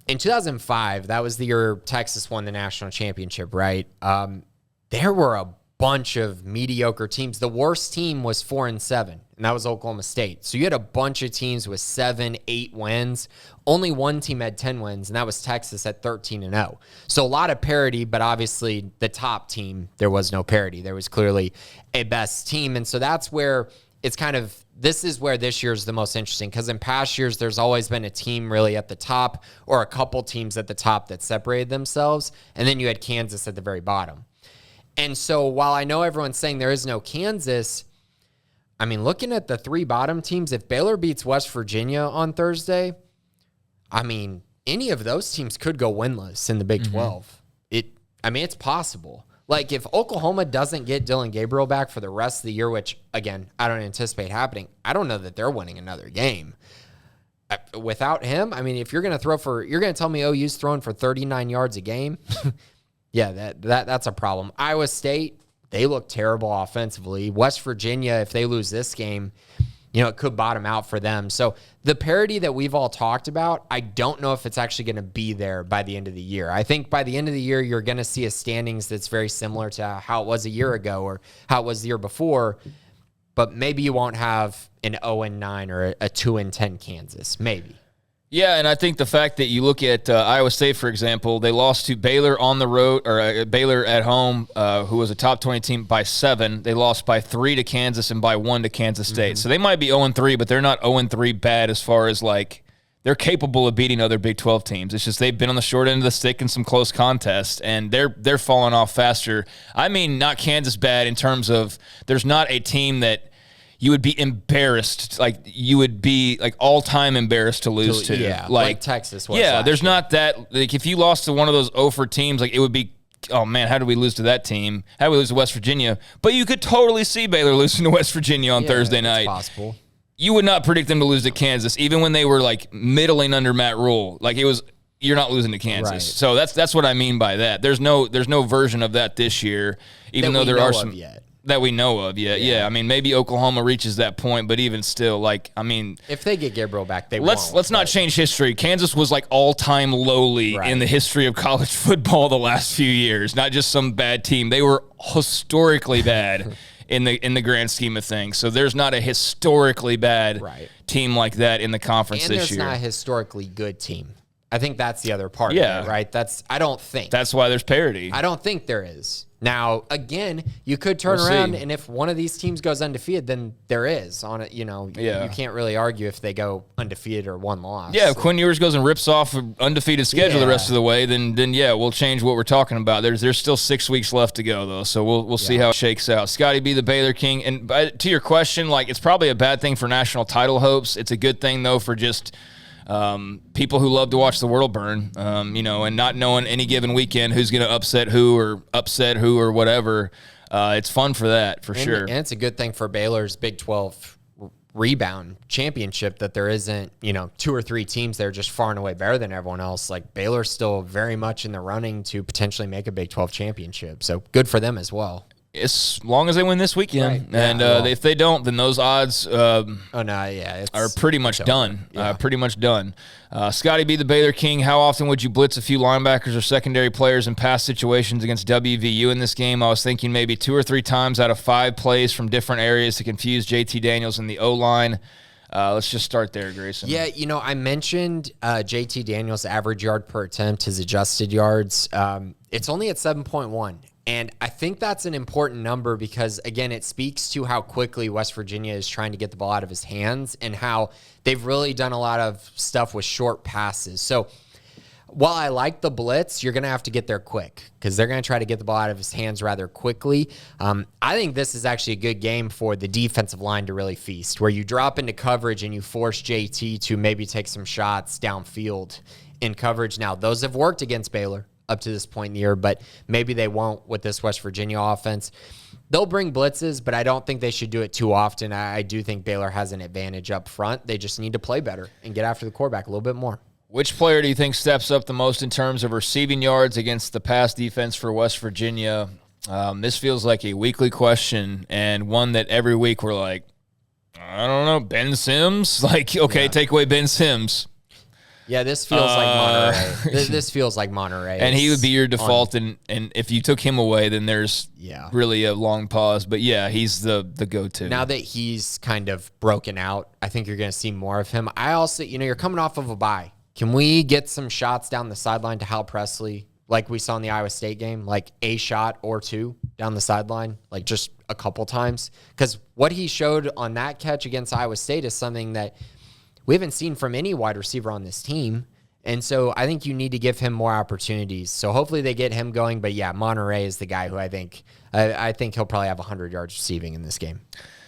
in 2005, that was the year Texas won the national championship, right? There were a bunch of mediocre teams. The worst team was 4-7, and that was Oklahoma State. So you had a bunch of teams with 7, 8 wins. Only one team had 10 wins, and that was Texas at 13-0. So a lot of parity, but obviously the top team, there was no parity. There was clearly a best team. And so that's where it's kind of, this is where this year is the most interesting, because in past years, there's always been a team really at the top or a couple teams at the top that separated themselves, and then you had Kansas at the very bottom. And so while I know everyone's saying there is no Kansas, I mean, looking at the 3 bottom teams, if Baylor beats West Virginia on Thursday, I mean, any of those teams could go winless in the Big 12. It's possible. Like, if Oklahoma doesn't get Dylan Gabriel back for the rest of the year, which, again, I don't anticipate happening, I don't know that they're winning another game. Without him, I mean, if you're going to tell me OU's throwing for 39 yards a game, yeah, that's a problem. Iowa State, they look terrible offensively. West Virginia, if they lose this game, it could bottom out for them. So the parity that we've all talked about, I don't know if it's actually going to be there by the end of the year. I think by the end of the year, you're going to see a standings that's very similar to how it was a year ago or how it was the year before. But maybe you won't have an 0-9 or a 2-10 Kansas. Maybe.
Yeah, and I think the fact that you look at Iowa State, for example, they lost to Baylor on the road, or Baylor at home, who was a top 20 team, by 7. They lost by 3 to Kansas and by 1 to Kansas State. So they might be 0-3, but they're not 0-3 bad as far as they're capable of beating other Big 12 teams. It's just they've been on the short end of the stick in some close contests, and they're falling off faster. I mean, not Kansas bad in terms of there's not a team that you would be embarrassed, you would be all-time embarrassed to lose to.
Yeah, like Texas was.
Yeah, there's not that. If you lost to one of those 0-for teams, it would be, oh man, how did we lose to that team? How did we lose to West Virginia? But you could totally see Baylor losing to West Virginia on Thursday night.
It's possible.
You would not predict them to lose to Kansas, even when they were middling under Matt Rule. You're not losing to Kansas. Right. So that's what I mean by that. There's no version of that this year, even though there are some that we know of yet. Yeah. I mean, maybe Oklahoma reaches that point, but even still, if
they get Gabriel back,
let's not change history. Kansas was all-time lowly in the history of college football the last few years, not just some bad team. They were historically bad in the grand scheme of things. So there's not a historically bad team like that in the conference this year.
And there's not a historically good team. I think that's the other part of it, right? I don't think.
That's why there's parity.
I don't think there is. Now, again, you could turn around, and if one of these teams goes undefeated, then there is on it. You can't really argue if they go undefeated or one loss.
Yeah, if Quinn Ewers goes and rips off an undefeated schedule the rest of the way, then we'll change what we're talking about. There's still 6 weeks left to go though, so we'll see how it shakes out. Scotty B, the Baylor King, and to your question, it's probably a bad thing for national title hopes. It's a good thing though for just people who love to watch the world burn, and not knowing any given weekend who's going to upset who or whatever. It's fun for that, for sure.
And it's a good thing for Baylor's Big 12 rebound championship that there isn't, 2 or 3 teams that are just far and away better than everyone else. Baylor's still very much in the running to potentially make a Big 12 championship. So good for them as well.
As long as they win this weekend, and if they don't, then those odds are pretty much done. Pretty much done. Scotty B, the Baylor King, how often would you blitz a few linebackers or secondary players in past situations against WVU in this game? I was thinking maybe 2 or 3 times out of 5 plays from different areas to confuse JT Daniels in the O-line. Let's just start there, Grayson.
Yeah, I mentioned JT Daniels' average yard per attempt, his adjusted yards. It's only at 7.1. And I think that's an important number because, again, it speaks to how quickly West Virginia is trying to get the ball out of his hands and how they've really done a lot of stuff with short passes. So while I like the blitz, you're going to have to get there quick because they're going to try to get the ball out of his hands rather quickly. I think this is actually a good game for the defensive line to really feast, where you drop into coverage and you force JT to maybe take some shots downfield in coverage. Now, those have worked against Baylor up to this point in the year, but maybe they won't with this West Virginia offense. They'll bring blitzes, but I don't think they should do it too often. I do think Baylor has an advantage up front. They just need to play better and get after the quarterback a little bit more.
Which player do you think steps up the most in terms of receiving yards against the pass defense for West Virginia? This feels like a weekly question, and one that every week we're like, I don't know, Ben Sims? Like, okay, take away Ben Sims.
Yeah, this feels like Monterey. This feels like Monterey.
And he would be your default, and if you took him away, then there's really a long pause. But, yeah, he's the go-to.
Now that he's kind of broken out, I think you're going to see more of him. I also, you're coming off of a bye. Can we get some shots down the sideline to Hal Presley like we saw in the Iowa State game, like a shot or two down the sideline, like just a couple times? Because what he showed on that catch against Iowa State is something that we haven't seen from any wide receiver on this team. And so I think you need to give him more opportunities. So hopefully they get him going. But, yeah, Monterey is the guy who I think he'll probably have 100 yards receiving in this game,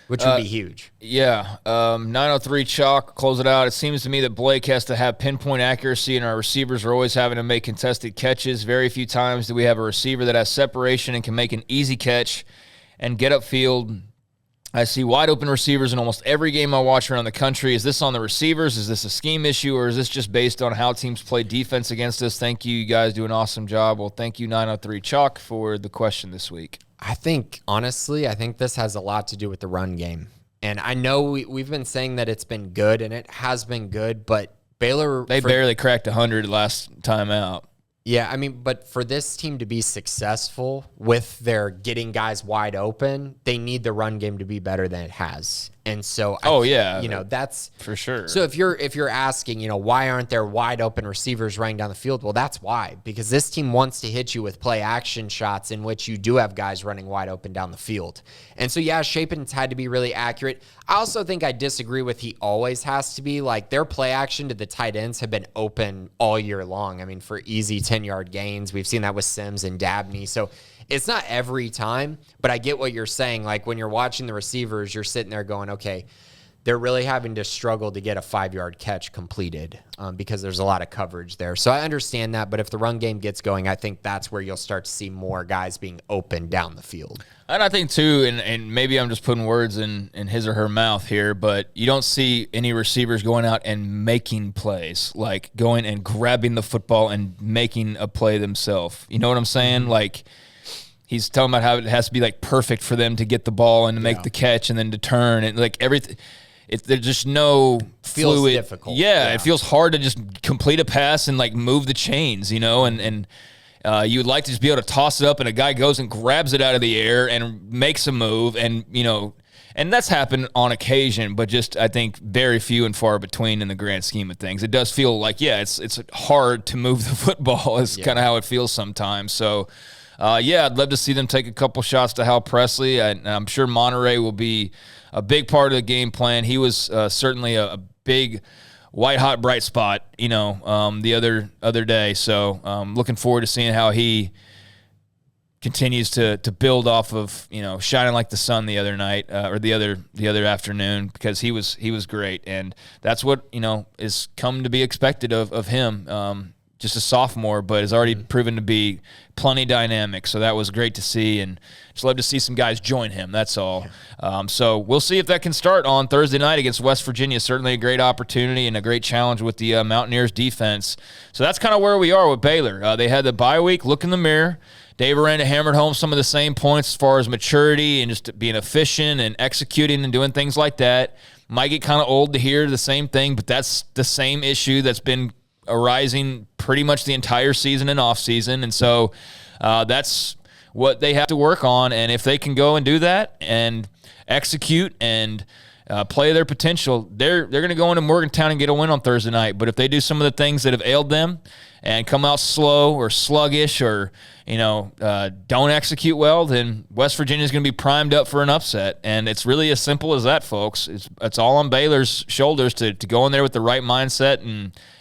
which would be huge.
Yeah. 903 Chalk, close it out. It seems to me that Blake has to have pinpoint accuracy, and our receivers are always having to make contested catches. Very few times do we have a receiver that has separation and can make an easy catch and get upfield. I see wide open receivers in almost every game I watch around the country. Is this on the receivers? Is this a scheme issue, or is this just based on how teams play defense against us? Thank you. You guys do an awesome job. Well, thank you, 903 Chalk, for the question this week.
I think this has a lot to do with the run game. And I know we've been saying that it's been good, and it has been good, but Baylor...
They barely cracked 100 last time out.
Yeah, but for this team to be successful with their getting guys wide open, they need the run game to be better than it has. And so, that's
for sure.
So if you're asking, why aren't there wide open receivers running down the field? Well, that's why, because this team wants to hit you with play action shots in which you do have guys running wide open down the field. And so, yeah, Shapen's had to be really accurate. I also think I disagree with he always has to be. Like, their play action to the tight ends have been open all year long. For easy 10-yard gains. We've seen that with Sims and Dabney. So it's not every time, but I get what you're saying. Like, when you're watching the receivers, you're sitting there going, okay, they're really having to struggle to get a 5-yard catch completed because there's a lot of coverage there. So I understand that, but if the run game gets going, I think that's where you'll start to see more guys being open down the field.
And I think, too, and maybe I'm just putting words in his or her mouth here, but you don't see any receivers going out and making plays, like going and grabbing the football and making a play themselves. You know what I'm saying? Mm-hmm. Like, he's talking about how it has to be, like, perfect for them to get the ball and to make the catch and then to turn. And, like, everything – there's just no
feels
fluid.
Difficult.
Yeah, it feels hard to just complete a pass and, like, move the chains, and you would like to just be able to toss it up and a guy goes and grabs it out of the air and makes a move, and and that's happened on occasion, but just I think very few and far between in the grand scheme of things. It does feel like, it's hard to move the football is kind of how it feels sometimes. So, I'd love to see them take a couple shots to Hal Presley, and I'm sure Monterey will be a big part of the game plan. He was certainly a big white-hot bright spot, the other day. So looking forward to seeing how he continues to build off of, shining like the sun the other night or the other afternoon, because he was great. And that's what, is come to be expected of him. Just a sophomore, but has already proven to be plenty dynamic. So that was great to see, and just love to see some guys join him. That's all. So we'll see if that can start on Thursday night against West Virginia. Certainly a great opportunity and a great challenge with the Mountaineers defense. So that's kind of where we are with Baylor. They had the bye week. Look in the mirror. Dave Aranda hammered home some of the same points as far as maturity and just being efficient and executing and doing things like that. Might get kind of old to hear the same thing, but that's the same issue that's been arising pretty much the entire season and off season. And so that's what they have to work on. And if they can go and do that and execute and play their potential, they're going to go into Morgantown and get a win on Thursday night. But if they do some of the things that have ailed them and come out slow or sluggish or, don't execute well, then West Virginia is going to be primed up for an upset. And it's really as simple as that, folks. It's all on Baylor's shoulders to go in there with the right mindset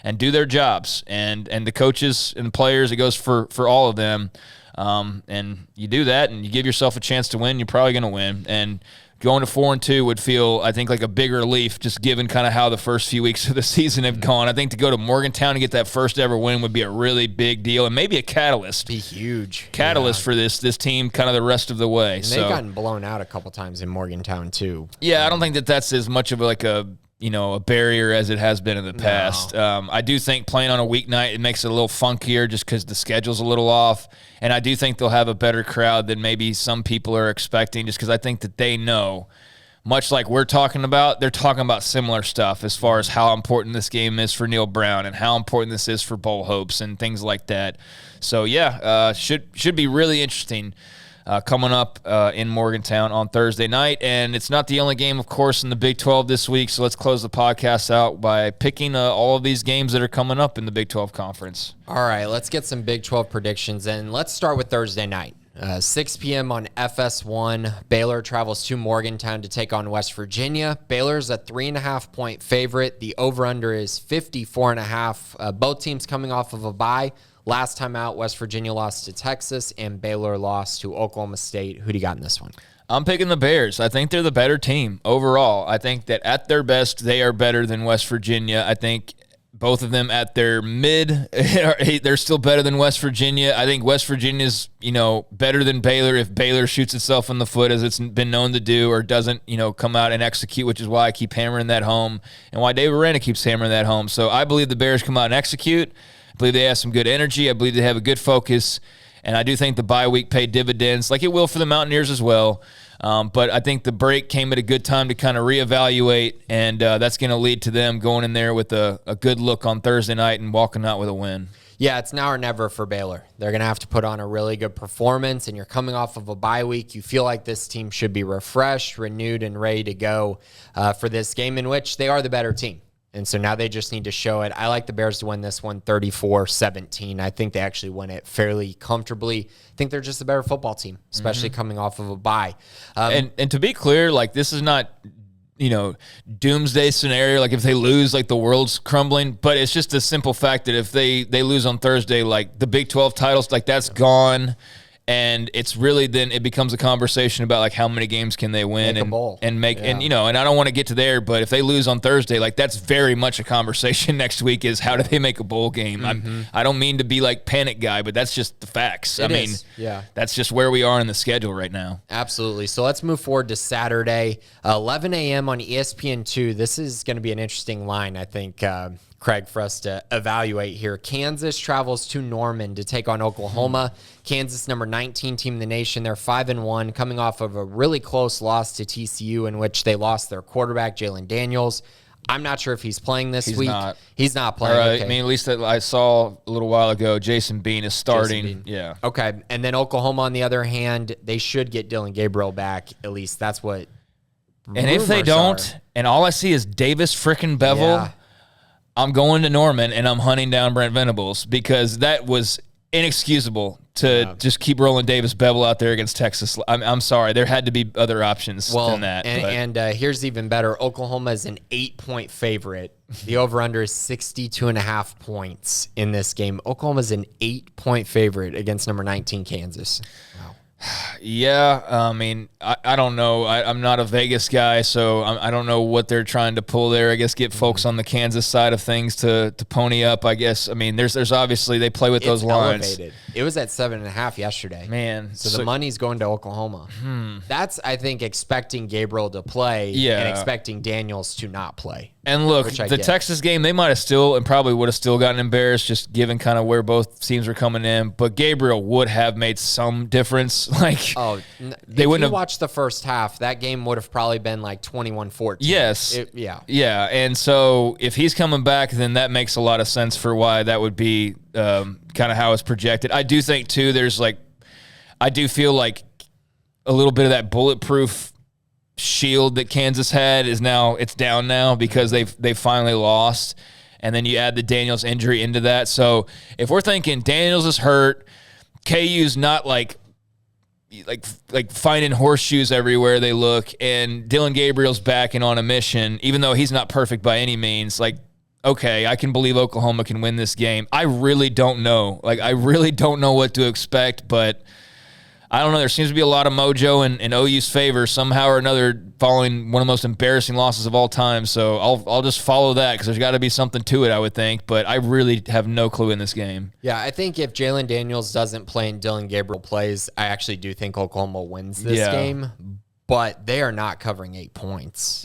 and do their jobs. And the coaches and the players, it goes for all of them. And you do that and you give yourself a chance to win, you're probably going to win. And going to 4-2 would feel, I think, like a big relief, just given kind of how the first few weeks of the season have gone. I think to go to Morgantown and get that first ever win would be a really big deal, and maybe a catalyst.
Be huge.
Catalyst for this team kind of the rest of the way.
And they've gotten blown out a couple times in Morgantown, too.
Yeah, I don't think that's as much of like a barrier as it has been in the past. I do think playing on a weeknight, it makes it a little funkier just because the schedule's a little off. And I do think they'll have a better crowd than maybe some people are expecting, just because I think that they know, much like we're talking about, they're talking about similar stuff as far as how important this game is for Neil Brown and how important this is for bowl hopes and things like that. So, should be really interesting. Coming up in Morgantown on Thursday night. And it's not the only game, of course, in the Big 12 this week, so let's close the podcast out by picking all of these games that are coming up in the Big 12 Conference.
All right, let's get some Big 12 predictions, and let's start with Thursday night. 6 p.m. on FS1, Baylor travels to Morgantown to take on West Virginia. Baylor's a 3.5-point favorite. The over-under is 54.5. Both teams coming off of a bye. Last time out, West Virginia lost to Texas, and Baylor lost to Oklahoma State. Who do you got in this one?
I'm picking the Bears. I think they're the better team overall. I think that at their best, they are better than West Virginia. I think both of them at their mid, they're still better than West Virginia. I think West Virginia's, better than Baylor if Baylor shoots itself in the foot as it's been known to do, or doesn't, come out and execute, which is why I keep hammering that home and why Dave Arena keeps hammering that home. So I believe the Bears come out and execute. I believe they have some good energy. I believe they have a good focus. And I do think the bye week paid dividends, like it will for the Mountaineers as well. But I think the break came at a good time to kind of reevaluate, and that's going to lead to them going in there with a good look on Thursday night and walking out with a win.
Yeah, it's now or never for Baylor. They're going to have to put on a really good performance, and you're coming off of a bye week. You feel like this team should be refreshed, renewed, and ready to go for this game in which they are the better team. And so now they just need to show it. I like the Bears to win this one 34-17. I think they actually win it fairly comfortably. I think they're just a better football team, especially coming off of a bye.
And to be clear, like this is not, doomsday scenario. Like if they lose, like the world's crumbling. But it's just a simple fact that if they lose on Thursday, like the Big 12 titles, like that's gone. And it's really then it becomes a conversation about like how many games can they win and I don't want to get to there, but if they lose on Thursday, like that's very much a conversation next week is how do they make a bowl game? I don't mean to be like panic guy, but that's just the facts. That's just where we are in the schedule right now.
Absolutely. So let's move forward to Saturday, 11 a.m. on ESPN2. This is going to be an interesting line, I think, Craig, for us to evaluate here. Kansas travels to Norman to take on Oklahoma. Kansas, number 19 team in the nation. They're 5-1, coming off of a really close loss to TCU in which they lost their quarterback, Jalen Daniels. I'm not sure if he's playing this week. He's not playing.
Okay. I mean, at least that I saw a little while ago, Jason Bean is starting. Yeah.
Okay. And then Oklahoma, on the other hand, they should get Dylan Gabriel back. At least that's what
And if they don't, and all I see is Davis frickin' Bevel, I'm going to Norman and I'm hunting down Brent Venables because that was inexcusable to just keep rolling Davis Bevel out there against Texas. I'm sorry. There had to be other options than that.
And here's even better. Oklahoma is an 8-point favorite. The over-under is 62.5 points in this game. Oklahoma is an 8-point favorite against number 19 Kansas. Wow.
Yeah, I mean, I don't know. I'm not a Vegas guy, so I don't know what they're trying to pull there. I guess get folks on the Kansas side of things to pony up, I guess. I mean, there's obviously they play with those lines.
Elevated. It was at 7.5 yesterday.
Man.
So the money's going to Oklahoma. That's, I think, expecting Gabriel to play and expecting Daniels to not play.
And look, the Texas game, they might have still and probably would have still gotten embarrassed just given kind of where both teams were coming in. But Gabriel would have made some difference. Like,
they wouldn't have watched the first half. That game would have probably been like 21-14.
Yes. Yeah. And so if he's coming back, then that makes a lot of sense for why that would be kind of how it's projected. I do think, too, I do feel like a little bit of that bulletproof shield that Kansas had it's down now because they finally lost, and then you add the Daniels injury into that. So if we're thinking Daniels is hurt, KU's not like finding horseshoes everywhere they look, and Dylan Gabriel's back and on a mission, even though he's not perfect by any means, like, okay, I can believe Oklahoma can win this game. I really don't know. Like, I really don't know what to expect, but I don't know. There seems to be a lot of mojo in OU's favor somehow or another, following one of the most embarrassing losses of all time. So I'll just follow that because there's got to be something to it, I would think. But I really have no clue in this game.
Yeah, I think if Jalen Daniels doesn't play and Dylan Gabriel plays, I actually do think Oklahoma wins this game. But they are not covering 8 points.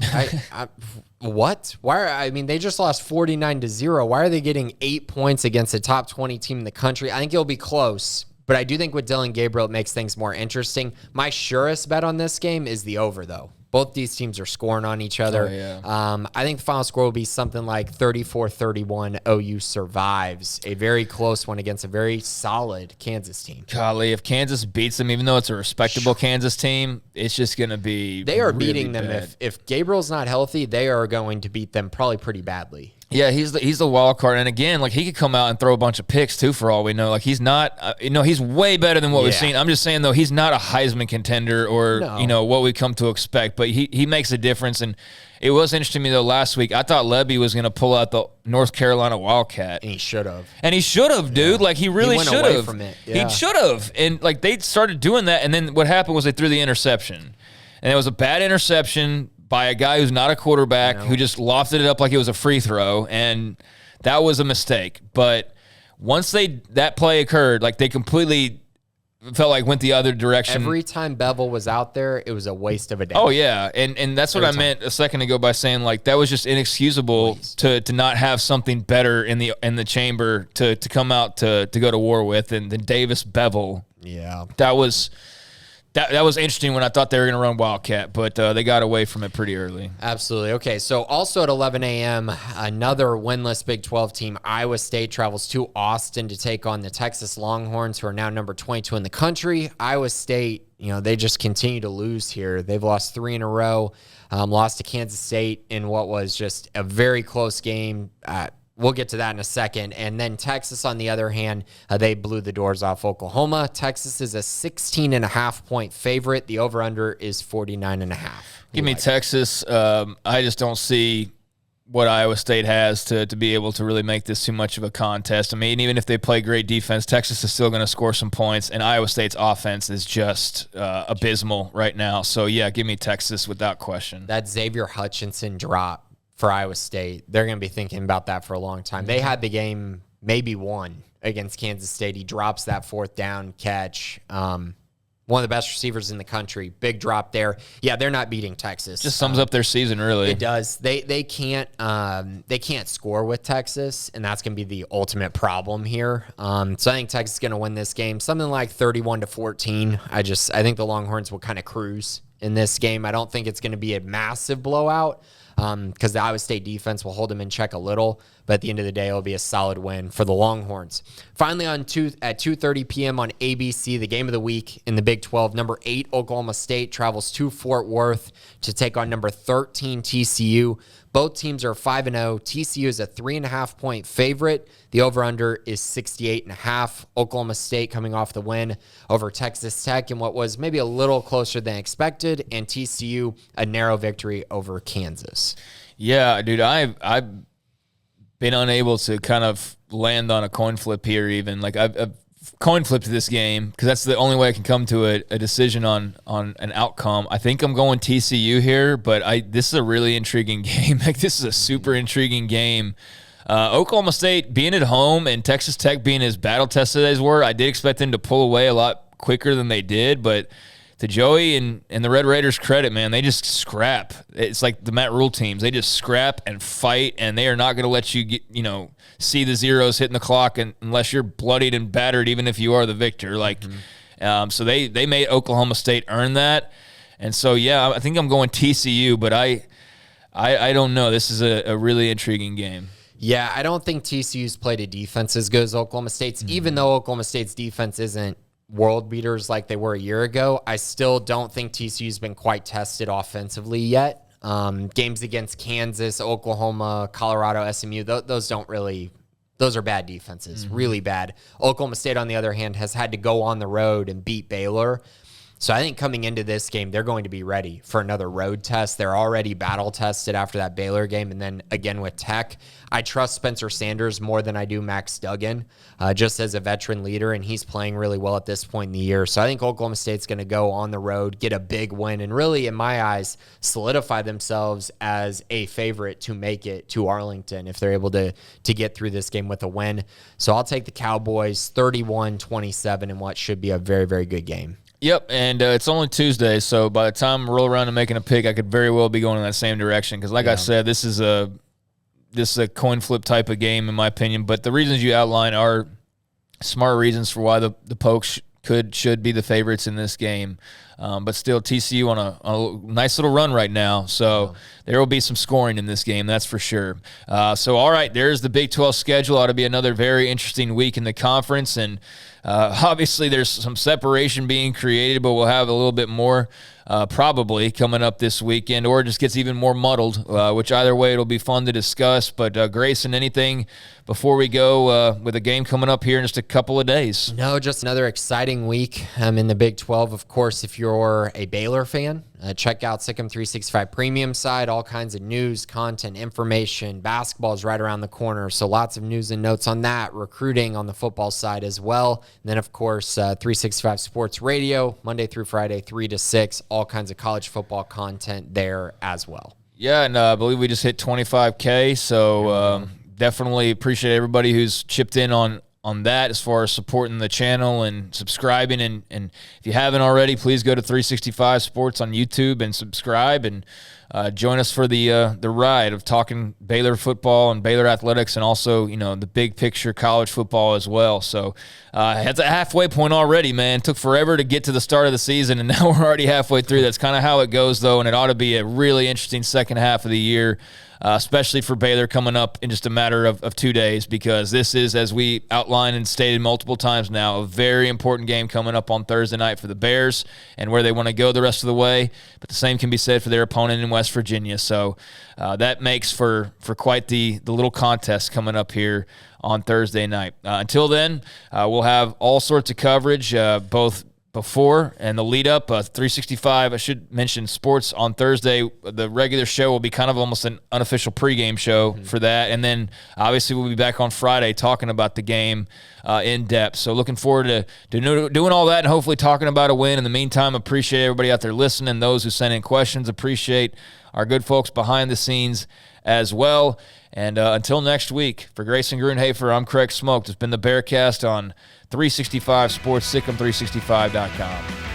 What? Why? They just lost 49-0. Why are they getting 8 points against a top 20 team in the country? I think it'll be close. But I do think with Dylan Gabriel, it makes things more interesting. My surest bet on this game is the over, though. Both these teams are scoring on each other.
Oh, yeah.
I think the final score will be something like 34-31. OU survives a very close one against a very solid Kansas team.
Golly, if Kansas beats them, even though it's a respectable Kansas team, it's just going to be
They are
really
beating them.
bad.
If Gabriel's not healthy, they are going to beat them probably pretty badly.
Yeah, he's the wild card, and again, like he could come out and throw a bunch of picks too, for all we know. Like he's not, he's way better than what we've seen. I'm just saying though, he's not a Heisman contender or what we come to expect, but he makes a difference. And it was interesting to me though last week. I thought Lebby was going to pull out the North Carolina Wildcat,
and he should have.
Dude. Like he really should have.
Yeah.
He should have, and like they started doing that, and then what happened was they threw the interception, and it was a bad interception by a guy who's not a quarterback, who just lofted it up like it was a free throw, and that was a mistake. But once that play occurred, like they completely felt like went the other direction.
Every time Bevel was out there, it was a waste of a day.
Oh yeah, and that's what I meant a second ago by saying like that was just inexcusable to not have something better in the chamber to come out to go to war with, and then Davis Bevel.
Yeah,
that was interesting when I thought they were going to run Wildcat, but they got away from it pretty early.
Absolutely. Okay, so also at 11 a.m., another winless Big 12 team, Iowa State, travels to Austin to take on the Texas Longhorns, who are now number 22 in the country. Iowa State, they just continue to lose here. They've lost 3 in a row, lost to Kansas State in what was just a very close game. We'll get to that in a second. And then Texas, on the other hand, they blew the doors off Oklahoma. Texas is a 16.5-point favorite. The over-under is 49.5.
Give me Texas. I just don't see what Iowa State has to be able to really make this too much of a contest. Even if they play great defense, Texas is still going to score some points, and Iowa State's offense is just abysmal right now. So, yeah, give me Texas without question.
That Xavier Hutchinson drop for Iowa State, they're going to be thinking about that for a long time. They had the game maybe won against Kansas State. He drops that 4th down catch. One of the best receivers in the country. Big drop there. Yeah, they're not beating Texas.
Just sums up their season, really.
It does. They can't score with Texas, and that's going to be the ultimate problem here. So I think Texas is going to win this game, something like 31-14. I think the Longhorns will kind of cruise in this game. I don't think it's going to be a massive blowout, because the Iowa State defense will hold them in check a little, but at the end of the day, it'll be a solid win for the Longhorns. Finally, at 2:30 p.m. on ABC, the game of the week in the Big 12, number 8 Oklahoma State travels to Fort Worth to take on number 13 TCU. Both teams are 5-0. TCU is a 3.5-point favorite. The over-under is 68.5. Oklahoma State coming off the win over Texas Tech in what was maybe a little closer than expected, and TCU a narrow victory over Kansas.
Yeah, dude, I've been unable to kind of land on a coin flip here even. Like I've coin flipped this game because that's the only way I can come to a decision on an outcome. I think I'm going TCU here, but this is a really intriguing game. Like this is a super intriguing game. Oklahoma State being at home and Texas Tech being as battle tested as were, I did expect them to pull away a lot quicker than they did, but to Joey and the Red Raiders' credit, man, they just scrap. It's like the Matt Rule teams. They just scrap and fight, and they are not going to let you see the zeros hitting the clock unless you're bloodied and battered, even if you are the victor. So they made Oklahoma State earn that. And so, yeah, I think I'm going TCU, but I don't know. This is a really intriguing game.
Yeah, I don't think TCU's played a defense as good as Oklahoma State's, even though Oklahoma State's defense isn't world beaters like they were a year ago. I still don't think TCU's been quite tested offensively yet. Games against Kansas, Oklahoma, Colorado, SMU, those are bad defenses, really bad. Oklahoma State, on the other hand, has had to go on the road and beat Baylor. So I think coming into this game, they're going to be ready for another road test. They're already battle tested after that Baylor game. And then again with Tech, I trust Spencer Sanders more than I do Max Duggan, just as a veteran leader, and he's playing really well at this point in the year. So I think Oklahoma State's going to go on the road, get a big win, and really, in my eyes, solidify themselves as a favorite to make it to Arlington if they're able to get through this game with a win. So I'll take the Cowboys 31-27 in what should be a very, very good game.
Yep, and it's only Tuesday, so by the time I roll around and making a pick, I could very well be going in that same direction. Because like I said, this is a coin flip type of game, in my opinion. But the reasons you outline are smart reasons for why the Pokes should be the favorites in this game. But still, TCU on a nice little run right now. So there will be some scoring in this game, that's for sure. So, all right, there's the Big 12 schedule. Ought to be another very interesting week in the conference. And obviously there's some separation being created, but we'll have a little bit more probably coming up this weekend, or it just gets even more muddled, which either way it'll be fun to discuss. But Grayson, anything before we go with a game coming up here in just a couple of days?
No, just another exciting week in the Big 12. Of course, if you're a Baylor fan, check out Sic'Em 365 Premium side, all kinds of news, content, information. Basketball is right around the corner, so lots of news and notes on that, recruiting on the football side as well. And then, of course, 365 Sports Radio, Monday through Friday, 3 to 6, all kinds of college football content there as well.
Yeah, and I believe we just hit 25K, so definitely appreciate everybody who's chipped in on that as far as supporting the channel and subscribing. And if you haven't already, please go to 365 Sports on YouTube and subscribe and join us for the ride of talking Baylor football and Baylor athletics, and also, the big picture college football as well. So it's a halfway point already, man. It took forever to get to the start of the season, and now we're already halfway through. That's kind of how it goes, though, and it ought to be a really interesting second half of the year. Especially for Baylor coming up in just a matter of 2 days, because this is, as we outlined and stated multiple times now, a very important game coming up on Thursday night for the Bears and where they want to go the rest of the way. But the same can be said for their opponent in West Virginia. So that makes for quite the little contest coming up here on Thursday night. Until then, we'll have all sorts of coverage, both before and the lead up. 365, I should mention, sports on Thursday. The regular show will be kind of almost an unofficial pregame show for that. And then obviously we'll be back on Friday talking about the game in depth. So looking forward to doing all that and hopefully talking about a win. In the meantime, appreciate everybody out there listening, those who sent in questions. Appreciate our good folks behind the scenes as well. And until next week, for Grayson Grunhafer, I'm Craig Smoked. It's been the Bearcast on 365 Sports, Sic'Em365.com.